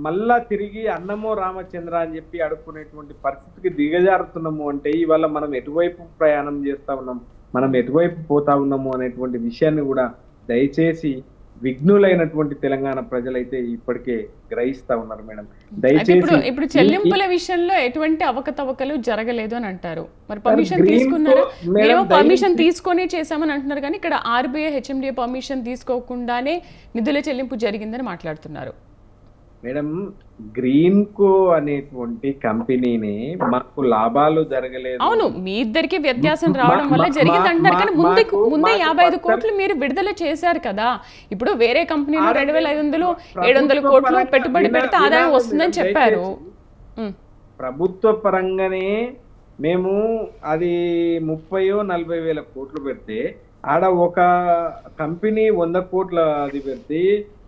మళ్ళా తిరిగి అన్నమో రామచంద్ర అని చెప్పి అడుక్కునేటువంటి పరిస్థితికి దిగజారుతున్నాము అంటే ఇవాళ మనం ఎటువైపు ప్రయాణం చేస్తా ఉన్నాం, మనం ఎటువైపు పోతా ఉన్నాము అనేటువంటి విషయాన్ని కూడా దయచేసి విఘ్నులైనటువంటి తెలంగాణ ప్రజలైతే ఇప్పటికే గ్రహిస్తా ఉన్నారు మేడం. దయచేసి ఇప్పుడు చెల్లింపుల విషయంలో ఎటువంటి అవకతవకలు జరగలేదు అని అంటారు. మరి పర్మిషన్ తీసుకున్నారా? మేము పర్మిషన్ తీసుకొని చేశామని అంటున్నారు, కానీ ఇక్కడ ఆర్బీఐ హెచ్ఎండిఏ పర్మిషన్ తీసుకోకుండానే నిధుల చెల్లింపు జరిగిందని మాట్లాడుతున్నారు. మేడం, గ్రీన్ కో అనేటువంటి కంపెనీని మాకు లాభాలు జరగలేదు. అవును, మీ ఇద్దరికి వ్యత్యాసం రావడం వల్ల జరిగింది అంటున్నారు, కానీ ముందే 55 కోట్లు మీరు విడుదల చేశారు కదా. ఇప్పుడు వేరే కంపెనీలో 2500-700 కోట్లు పెట్టుబడి పెడితే ఆదాయం వస్తుందని చెప్పారు. ప్రభుత్వ పరంగానే మేము అది 30-40 వేల కోట్లు పెడితే ఆడ ఒక కంపెనీ 100 కోట్ల అది పెడితే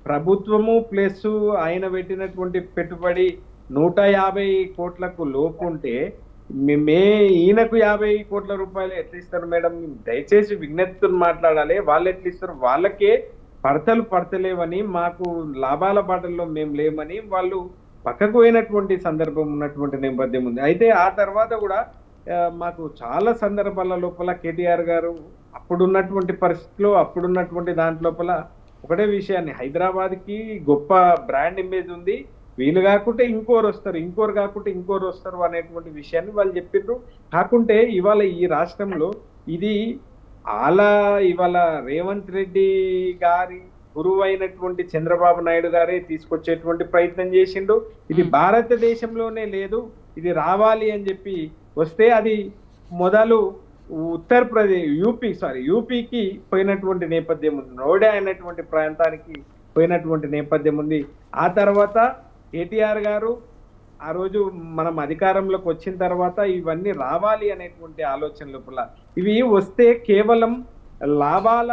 ప్రభుత్వము ప్లస్ ఆయన పెట్టినటువంటి పెట్టుబడి 150 కోట్లకు లోపు ఉంటే ఈయనకు 50 కోట్ల రూపాయలు ఎట్లా ఇస్తారు మేడం? దయచేసి విజ్ఞప్తితో మాట్లాడాలి. వాళ్ళు ఎట్లా ఇస్తారు? వాళ్ళకే పడతలేవని, మాకు లాభాల బాటల్లో మేము లేమని వాళ్ళు పక్కకు పోయినటువంటి సందర్భం ఉన్నటువంటి నేపథ్యం ఉంది. అయితే ఆ తర్వాత కూడా మాకు చాలా సందర్భాల లోపల కేటీఆర్ గారు అప్పుడున్నటువంటి పరిస్థితిలో అప్పుడున్నటువంటి దాంట్లోపల ఒకటే విషయాన్ని, హైదరాబాద్ కి గొప్ప బ్రాండ్ ఇమేజ్ ఉంది, వీళ్ళు కాకుంటే ఇంకోరు వస్తారు, ఇంకోరు కాకుంటే ఇంకోరు వస్తారు అనేటువంటి విషయాన్ని వాళ్ళు చెప్పిండ్రు. కాకుంటే ఇవాళ ఈ రాష్ట్రంలో ఇది ఇవాళ రేవంత్ రెడ్డి గారి గురువు అయినటువంటి చంద్రబాబు నాయుడు గారే తీసుకొచ్చేటువంటి ప్రయత్నం చేసిండు. ఇది భారతదేశంలోనే లేదు, ఇది రావాలి అని చెప్పి వస్తే అది మొదలు ఉత్తరప్రదేశ్ యూపీకి పోయినటువంటి నేపథ్యం ఉంది, నోయిడా అనేటువంటి ప్రాంతానికి పోయినటువంటి నేపథ్యం ఉంది. ఆ తర్వాత కేటీఆర్ గారు ఆ రోజు మనం అధికారంలోకి వచ్చిన తర్వాత ఇవన్నీ రావాలి అనేటువంటి ఆలోచన లోపల ఇవి వస్తే కేవలం లాభాల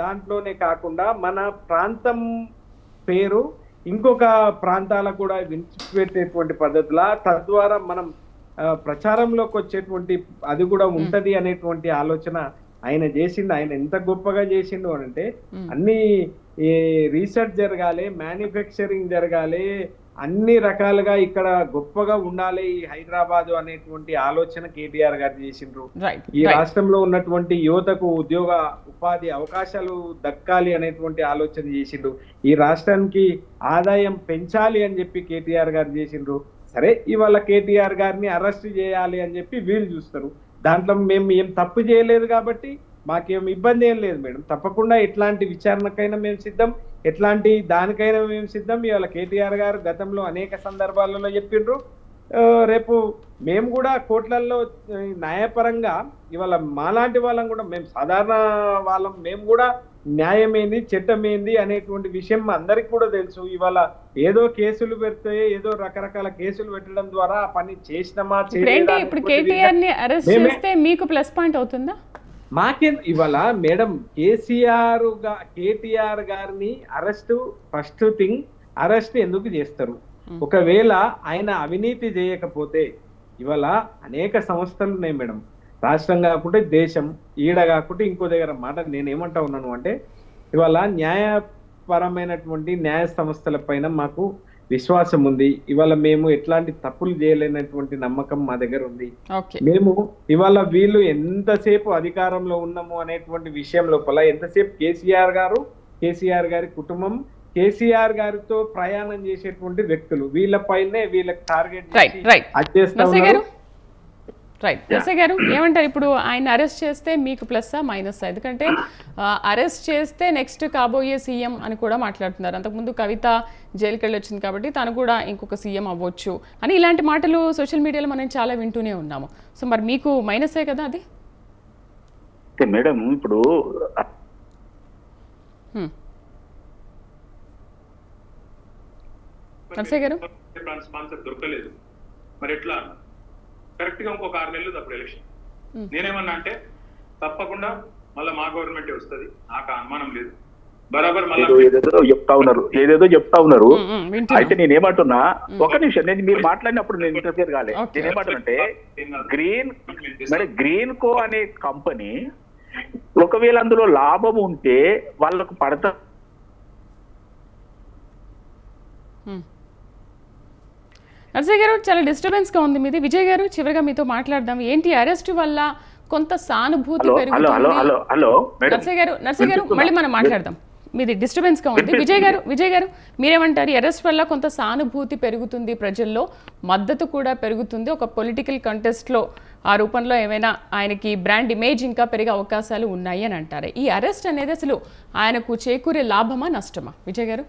దాంట్లోనే కాకుండా మన ప్రాంతం పేరు ఇంకొక ప్రాంతాలకు కూడా విడిచిపెట్టేటువంటి పద్ధతుల తద్వారా మనం ప్రచారంలోకి వచ్చేటువంటి అది కూడా ఉంటది అనేటువంటి ఆలోచన ఆయన చేసిండు. ఆయన ఎంత గొప్పగా చేసిండు అంటే అన్ని రీసెర్చ్ జరగాలి, మ్యానుఫ్యాక్చరింగ్ జరగాలి, అన్ని రకాలుగా ఇక్కడ గొప్పగా ఉండాలి ఈ హైదరాబాద్ అనేటువంటి ఆలోచన కేటీఆర్ గారు చేసిండ్రు. ఈ రాష్ట్రంలో ఉన్నటువంటి యువతకు ఉద్యోగ ఉపాధి అవకాశాలు దక్కాలి అనేటువంటి ఆలోచన చేసిండ్రు. ఈ రాష్ట్రానికి ఆదాయం పెంచాలి అని చెప్పి కేటీఆర్ గారు చేసిండ్రు. సరే, ఇవాళ కేటీఆర్ గారిని అరెస్ట్ చేయాలి అని చెప్పి వీళ్ళు చూస్తారు. దాంట్లో మేము ఏం తప్పు చేయలేదు కాబట్టి మాకేం ఇబ్బంది ఏం లేదు మేడం. తప్పకుండా ఎట్లాంటి విచారణకైనా మేము సిద్ధం, ఎట్లాంటి దానికైనా మేము సిద్ధం. ఇవాళ కేటీఆర్ గారు గతంలో అనేక సందర్భాలలో చెప్పిండ్రు. రేపు మేము కూడా కోర్టులలో న్యాయపరంగా ఇవాళ మాలాంటి వాళ్ళం కూడా, మేము సాధారణ వాళ్ళం, మేము కూడా న్యాయమేంది చట్టమేంది అనేటువంటి విషయం అందరికి కూడా తెలుసు. ఇవాళ ఏదో కేసులు పెడితే ఏదో రకరకాల కేసులు పెట్టడం ద్వారా ఆ పని చేసినామా ఇప్పుడు కేటీఆర్ ని అరెస్ట్ చేస్తే మీకు ప్లస్ పాయింట్ అవుతుందా? మాకేం ఇవాళ మేడం కేటీఆర్ గారిని ఫస్ట్ థింగ్ అరెస్ట్ ఎందుకు చేస్తారు? ఒకవేళ ఆయన అవినీతి చేయకపోతే ఇవాళ అనేక సంస్థలు ఉన్నాయి మేడం, రాష్ట్రం కాకుంటే దేశం, ఈడ కాకుంటే ఇంకో దగ్గర మాట నేనేమంటా ఉన్నాను అంటే ఇవాళ న్యాయపరమైనటువంటి న్యాయ సంస్థల పైన మాకు విశ్వాసం ఉంది. ఇవాళ మేము ఎట్లాంటి తప్పులు చేయలేనటువంటి నమ్మకం మా దగ్గర ఉంది. మేము ఇవాళ వీళ్ళు ఎంతసేపు అధికారంలో ఉన్నాము అనేటువంటి విషయం లోపల ఎంతసేపు కేసీఆర్ గారి కుటుంబం, కేసీఆర్ గారితో ప్రయాణం చేసేటువంటి వ్యక్తులు వీళ్ళపైనే వీళ్ళకి టార్గెట్ చేస్తా ఉన్నారు. రైట్, ఎస్ఐ గారు ఏమంటారు? ఇప్పుడు ఆయన అరెస్ట్ చేస్తే మీకు ప్లస్సా మైనస్సా? ఎందుకంటే అరెస్ట్ చేస్తే నెక్స్ట్ కాబోయే సీఎం అని కూడా మాట్లాడుతున్నారు. అంతకుముందు కవిత జైలుకి వెళ్ళి వచ్చింది కాబట్టి తను కూడా ఇంకొక సీఎం అవ్వచ్చు అని ఇలాంటి మాటలు సోషల్ మీడియాలో మనం చాలా వింటూనే ఉన్నాము. సో మరి మీకు మైనస్సే కదా అది? మేడం ఇప్పుడు నర్సయ్య గారు స్పాన్సర్ దొరకలేదు, మరి ఎట్లా కరెక్ట్ గా ఇంకొక 6 నెలలు అప్పుడు ఎలక్షన్. నేనేమన్నా అంటే తప్పకుండా మళ్ళీ మా గవర్నమెంటే వస్తుంది, నాకు అనుమానం లేదు. బరాబర్ మళ్ళీ ఏదేదో చెప్తా ఉన్నారు. అయితే నేనేమంటున్నా, ఒక నిమిషం, నేను మీరు మాట్లాడినప్పుడు నేను ఇంటర్ఫియర్ కాలే. నేనేమంటున్నంటే గ్రీన్ కో అనే కంపెనీ ఒకవేళ అందులో లాభం ఉంటే వాళ్ళకు పడతా. నర్సయ్య గారు చాలా డిస్టర్బెన్స్ గా ఉంది మీది. విజయ్ గారు చివరిగా మీతో మాట్లాడదాం. ఏంటి అరెస్ట్ వల్ల కొంత సానుభూతి పెరుగుతుంది? నర్సయ్య గారు మళ్ళీ మనం మాట్లాడదాం. మీది డిస్టర్బెన్స్ గా ఉంది. విజయ్ గారు మీరేమంటారు? అరెస్ట్ వల్ల కొంత సానుభూతి పెరుగుతుంది, ప్రజల్లో మద్దతు కూడా పెరుగుతుంది, ఒక పొలిటికల్ కంటెస్ట్ లో ఆ రూపంలో ఏమైనా ఆయనకి బ్రాండ్ ఇమేజ్ ఇంకా పెరిగే అవకాశాలు ఉన్నాయి అని అంటారు. ఈ అరెస్ట్ అనేది అసలు ఆయనకు చేకూరే లాభమా నష్టమా? విజయ్ గారు,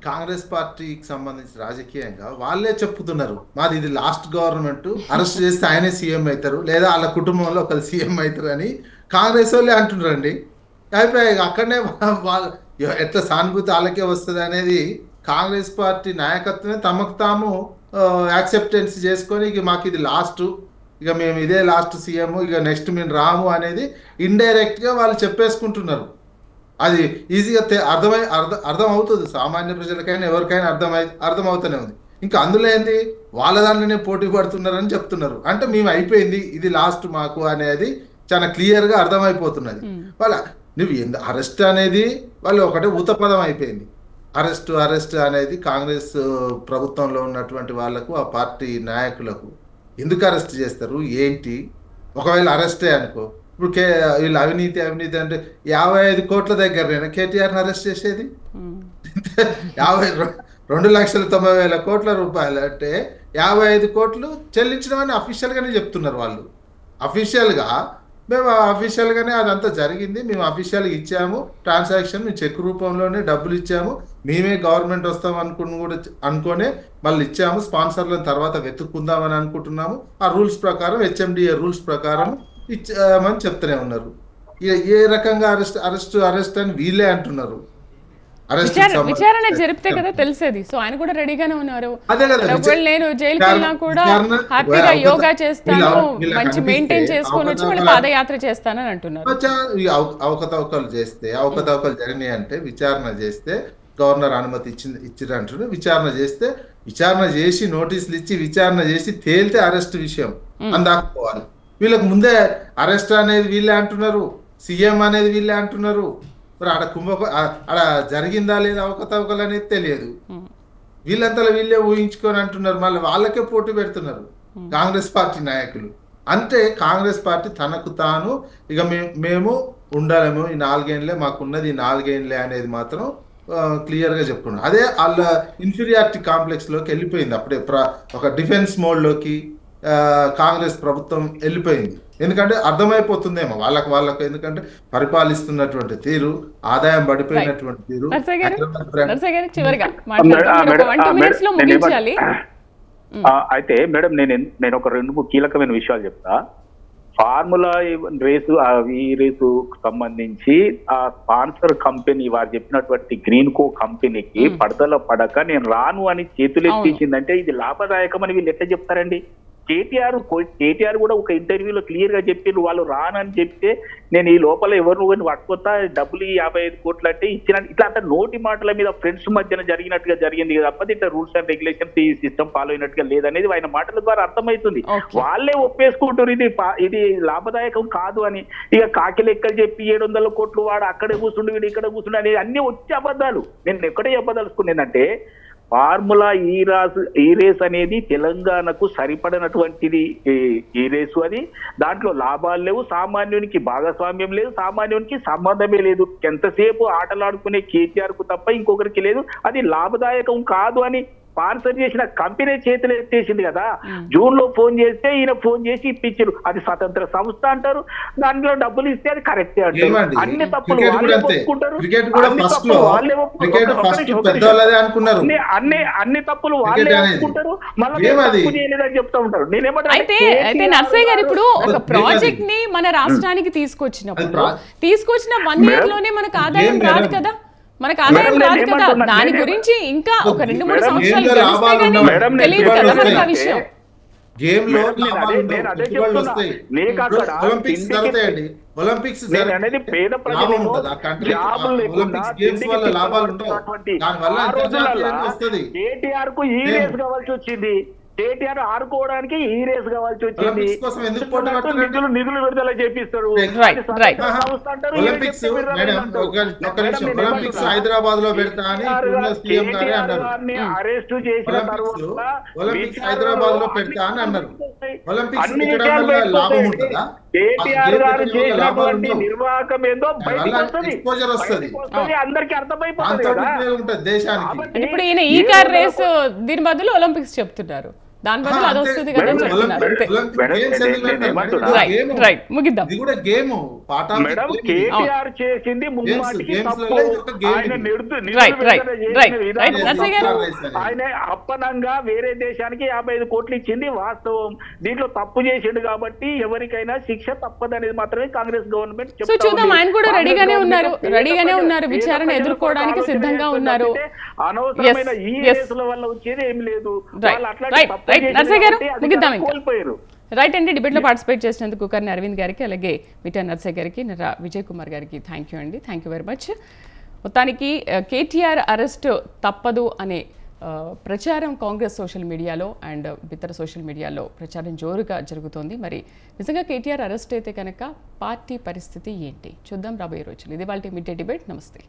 కాంగ్రెస్ పార్టీకి సంబంధించి రాజకీయంగా వాళ్ళే చెప్పుతున్నారు, మాది ఇది లాస్ట్ గవర్నమెంట్, అరెస్ట్ చేస్తే ఆయనే సీఎం అవుతారు లేదా వాళ్ళ కుటుంబంలో ఒకరు సీఎం అవుతారు అని కాంగ్రెస్ వాళ్ళే అంటున్నారండి. అయిపోయి అక్కడనే వాళ్ళు ఎట్లా సానుభూతి వాళ్ళకే వస్తుంది అనేది కాంగ్రెస్ పార్టీ నాయకత్వమే తమకు తాము యాక్సెప్టెన్స్ చేసుకొని ఇక మాకు ఇది లాస్ట్, ఇక మేము ఇదే లాస్ట్ సీఎం, ఇక నెక్స్ట్ మేము రాము అనేది ఇండైరెక్ట్గా వాళ్ళు చెప్పేసుకుంటున్నారు. అది ఈజీగా అర్థం అవుతుంది, సామాన్య ప్రజలకైనా ఎవరికైనా అర్థమవుతూనే ఉంది. ఇంకా అందులో ఏంది, వాళ్ళ దాంట్లోనే పోటీ పడుతున్నారని చెప్తున్నారు. అంటే మేము అయిపోయింది, ఇది లాస్ట్ మాకు అనేది చాలా క్లియర్గా అర్థమైపోతున్నది. నువ్వు అరెస్ట్ అనేది వాళ్ళు ఒకటే ఊతపదం అయిపోయింది. అరెస్ట్ అనేది కాంగ్రెస్ ప్రభుత్వంలో ఉన్నటువంటి వాళ్లకు, ఆ పార్టీ నాయకులకు ఎందుకు అరెస్ట్ చేస్తారు ఏంటి? ఒకవేళ అరెస్టే అనుకో, ఇప్పుడు వీళ్ళు అవినీతి అంటే 55 కోట్ల దగ్గర కేటీఆర్ని అరెస్ట్ చేసేది 2,90,000 కోట్ల రూపాయలు అంటే 55 కోట్లు చెల్లించడం అఫీషియల్గానే చెప్తున్నారు వాళ్ళు. మేము అఫీషియల్గానే అదంతా జరిగింది, మేము అఫీషియల్గా ఇచ్చాము ట్రాన్సాక్షన్, మేము చెక్ రూపంలోనే డబ్బులు ఇచ్చాము, మేమే గవర్నమెంట్ వస్తాం అనుకునే మళ్ళీ ఇచ్చాము, స్పాన్సర్లను తర్వాత వెతుక్కుందామని అనుకుంటున్నాము, ఆ రూల్స్ ప్రకారం హెచ్ఎండిఏ రూల్స్ ప్రకారం ఇచ్చామని చెప్తూనే ఉన్నారు. ఏ రకంగా అరెస్ట్ అని వీళ్ళే అంటున్నారు. విచారణ జరిపితే కదా తెలిసేది. సో ఆయన కూడా రెడీగానే ఉన్నారు. నేను జైలుకి వెళ్ళినా కూడా హ్యాపీగా యోగా చేస్తాను, మంచి మెయింటైన్ చేసుకొని వచ్చి మళ్ళీ పాదయాత్ర చేస్తానని అంటున్నారు. అవకతవకలు జరిగినాయి అంటే విచారణ చేస్తే గవర్నర్ అనుమతి ఇచ్చిరంటున్నారు. విచారణ చేసి నోటీసులు ఇచ్చి విచారణ చేసి తేలితే అరెస్ట్ విషయం అందాకపోవాలి. వీళ్ళకి ముందే అరెస్ట్ అనేది వీళ్ళే అంటున్నారు, సీఎం అనేది వీళ్ళే అంటున్నారు. మరి ఆడ జరిగిందా లేదా అవకతవకలు అనేది తెలియదు. వీళ్ళంతా వీళ్ళే ఊహించుకొని అంటున్నారు, మళ్ళీ వాళ్ళకే పోటీ పెడుతున్నారు కాంగ్రెస్ పార్టీ నాయకులు. అంటే కాంగ్రెస్ పార్టీ తనకు తాను ఇక మేము ఉండలేము, ఈ 4 ఏళ్ళే మాకున్నది, ఈ 4 ఏళ్ళే అనేది మాత్రం క్లియర్గా చెప్పుకున్నాం. అదే వాళ్ళ ఇన్ఫీరియారిటీ కాంప్లెక్స్లోకి వెళ్ళిపోయింది. అప్పుడే ఒక డిఫెన్స్ మోడ్లోకి కాంగ్రెస్ ప్రభుత్వం వెళ్ళిపోయింది. ఎందుకంటే అర్థమైపోతుందేమో వాళ్ళకు ఎందుకంటే పరిపాలిస్తున్నటువంటి తీరు, ఆదాయం పడిపోయినటువంటి తీరు. అయితే మేడం నేను ఒక 2-3 కీలకమైన విషయాలు చెప్తా. ఫార్ములా రేసు సంబంధించి ఆ స్పాన్సర్ కంపెనీ వారు చెప్పినటువంటి గ్రీన్ కో కంపెనీకి పడదల పడక నేను రాను అని చేతులెత్తేసిందంటే ఇది లాభదాయకం అని వీళ్ళు ఎట్లా చెప్తారండి? కేటీఆర్ కూడా ఒక ఇంటర్వ్యూలో క్లియర్ గా చెప్పారు, వాళ్ళు రానని చెప్తే నేను ఈ లోపల ఎవరు పట్టుకొస్తా, డబ్బులు 55 కోట్లు అంటే ఇచ్చిన, ఇట్లా అంత నోటి మాటల మీద ఫ్రెండ్స్ మధ్యన జరిగినట్టుగా జరిగింది తప్పది ఇట్లా రూల్స్ అండ్ రెగ్యులేషన్స్ ఈ సిస్టమ్ ఫాలో అయినట్టుగా లేదనేది ఆయన మాటల ద్వారా అర్థమవుతుంది. వాళ్ళే ఒప్పేసుకుంటారు ఇది లాభదాయకం కాదు అని. ఇక కాకి లెక్కలు చెప్పి 700 కోట్లు వాడు అక్కడే కూర్చుండు, వీడు ఇక్కడ కూర్చుండు అనేది అన్ని వచ్చే అబద్ధాలు. నేను ఎక్కడే చెప్పదలుచుకునేదంటే ఫార్ములా ఈ రేస్ అనేది తెలంగాణకు సరిపడినటువంటిది ఈ రేసు. అది దాంట్లో లాభాలు లేవు, సామాన్యునికి భాగస్వామ్యం లేదు, సామాన్యునికి సంబంధమే లేదు. ఎంతసేపు ఆటలాడుకునే కేటీఆర్ కు తప్ప ఇంకొకరికి లేదు. అది లాభదాయకం కాదు అని స్పాన్సర్ చేసిన కంపెనీ చేతులు ఎత్తేసింది కదా. జూన్ లో ఫోన్ చేస్తే ఈయన ఫోన్ చేసి ఇప్పించారు, అది స్వతంత్ర సంస్థ అంటారు, దాంట్లో డబ్బులు ఇస్తే అది కరెక్టే అంటారు. అన్ని తప్పులు వాళ్ళే ఒప్పుకుంటారు, అన్ని తప్పులు వాళ్ళే ఒప్పుకుంటారు, మళ్ళీ తప్పు చేయలేదని చెప్తా ఉంటారు. అయితే నర్సయ్య గారు ఇప్పుడు ఒక ప్రాజెక్ట్ ని మన రాష్ట్రానికి తీసుకొచ్చిన 1 year లోనే మనకు ఆదాయం రాదు కదా. మనకు ఆదాయం మేడం, రాదు నేను కదా, ఏమంటున్నా- దాని నేను- గురించి ఇంకా ఒక 2-3 మేడం, సంవత్సరాలు గేమ్లో గడిస్తే లాభాలు గానీ ఉండవు. తెలియదు కదా మనకు ఆ విషయం. గేమ్ లో మేడం, లాభాలు ఉండవు, నేను అదే పెట్టుబడులు చెప్తున్నా. వస్తాయి. నీకు అక్కడ ఒలింపిక్స్ ఇంటికి- జరుగుతాయండి, ఒలింపిక్స్ నేను అనేది పేద లాభం ప్రజలకు ఉంటుంది ఆ కంట్రీ. జాబులు లేకుండా ఒలింపిక్స్ గేమ్స్ తిండికి వల్ల లాభాలు ఉండవు, తిప్పబడుతున్నటువంటి దాని వల్ల ఆ అంతర్జాతీయంగా రోజులల్లా వస్తుంది. కేటీఆర్ కు ఈ మేము- రేస్ కావాల్సి వచ్చింది. కేటీఆర్ ఆడుకోవడానికి ఈ రేస్ కావాల్సి వచ్చింది. ఒలింపిక్స్ కోసం ఎందుకు పోటీ పడుతున్నారు? నిధులు విడుదల చేపిస్తారు. Right, right. ఒలింపిక్స్ మేడం ఒక్క నిమిషం, ఒలింపిక్స్ హైదరాబాద్ లో పెడతా అని ఇప్పుడున్న సీఎం గారే అన్నారు. అరెస్ట్ చేసిన తర్వాత ఒలింపిక్స్ హైదరాబాద్ లో పెడతా అని అన్నారు. ఒలింపిక్స్ అన్ని పెట్టడం విషయాలు వల్ల లాభం బయటకు ఉంటుందా? కేటీఆర్ గారు లాభాలు చేసినటువంటి ఉండవు. నిర్వాహకం ఏందో బయటకు వస్తుంది. ఎక్స్పోజర్ వస్తుంది, బయటకు వస్తుంది, అందరికీ అర్థమైపోతుంది దాంతో కదా. ఉపయోగం ఉంటుంది దేశానికి. కాబట్టి ఇప్పుడు ఈయన ఈ కార్ రేస్ దీని బదులు ఒలింపిక్స్ చెప్తున్నారు, దాని బదులు అది వస్తుంది కదా అని చెప్తున్నారు అంతే. రైట్ రైట్ ముగిద్దాం. ఇది కూడా గేమ్ పాట. మేడం కేటీఆర్ చేసింది ముమ్మాటికి Games తప్పు. లలో ఇది ఒక game ఆయన ఇది. నిధులు Right, right, విడుదల చేసిన right, విధానం right. నర్సయ్య గారు. ఆయన అప్పనంగా వేరే దేశానికి 55 కోట్లు ఇచ్చింది వాస్తవం. దీంట్లో తప్పు చేసిండు కాబట్టి ఎవరికైనా శిక్ష తప్పదనేది మాత్రమే కాంగ్రెస్ గవర్నమెంట్ సో చెప్తా చూద్దాం, ఉంది. ఆయన కూడా కాంగ్రెస్ రెడీగానే గవర్నమెంట్ ఉన్నారు, పేద విచారణ ప్రజల ఎదుర్కోవడానికి కొరకు సిద్ధంగా ఆలోచన ఉన్నారు. చేస్తుంది. అనవసరమైన ఈ Yes. రేసుల వల్ల వచ్చేది ఏం లేదు. Right, వాళ్ళు అట్లాంటి right, తప్పు right. చేసిండు నర్సయ్య గారు, కాబట్టి ముగిద్దాం అధికారం ఇంకా. కోల్పోయారు. రైట్ అండి, డిబేట్లో పార్టిసిపేట్ చేసినందుకు కుకర్ని అరవింద్ గారికి, అలాగే మిటా నర్సయ్య గారికి, నర్రా విజయ్ కుమార్ గారికి థ్యాంక్ యూ అండి. Thank you very much. మొత్తానికి కేటీఆర్ అరెస్ట్ తప్పదు అనే ప్రచారం కాంగ్రెస్ సోషల్ మీడియాలో అండ్ ఇతర సోషల్ మీడియాలో ప్రచారం జోరుగా జరుగుతోంది. మరి నిజంగా కేటీఆర్ అరెస్ట్ అయితే కనుక పార్టీ పరిస్థితి ఏంటి చూద్దాం రాబోయే రోజులు. ఇది వాళ్ళ మిడ్ డే డిబేట్. నమస్తే.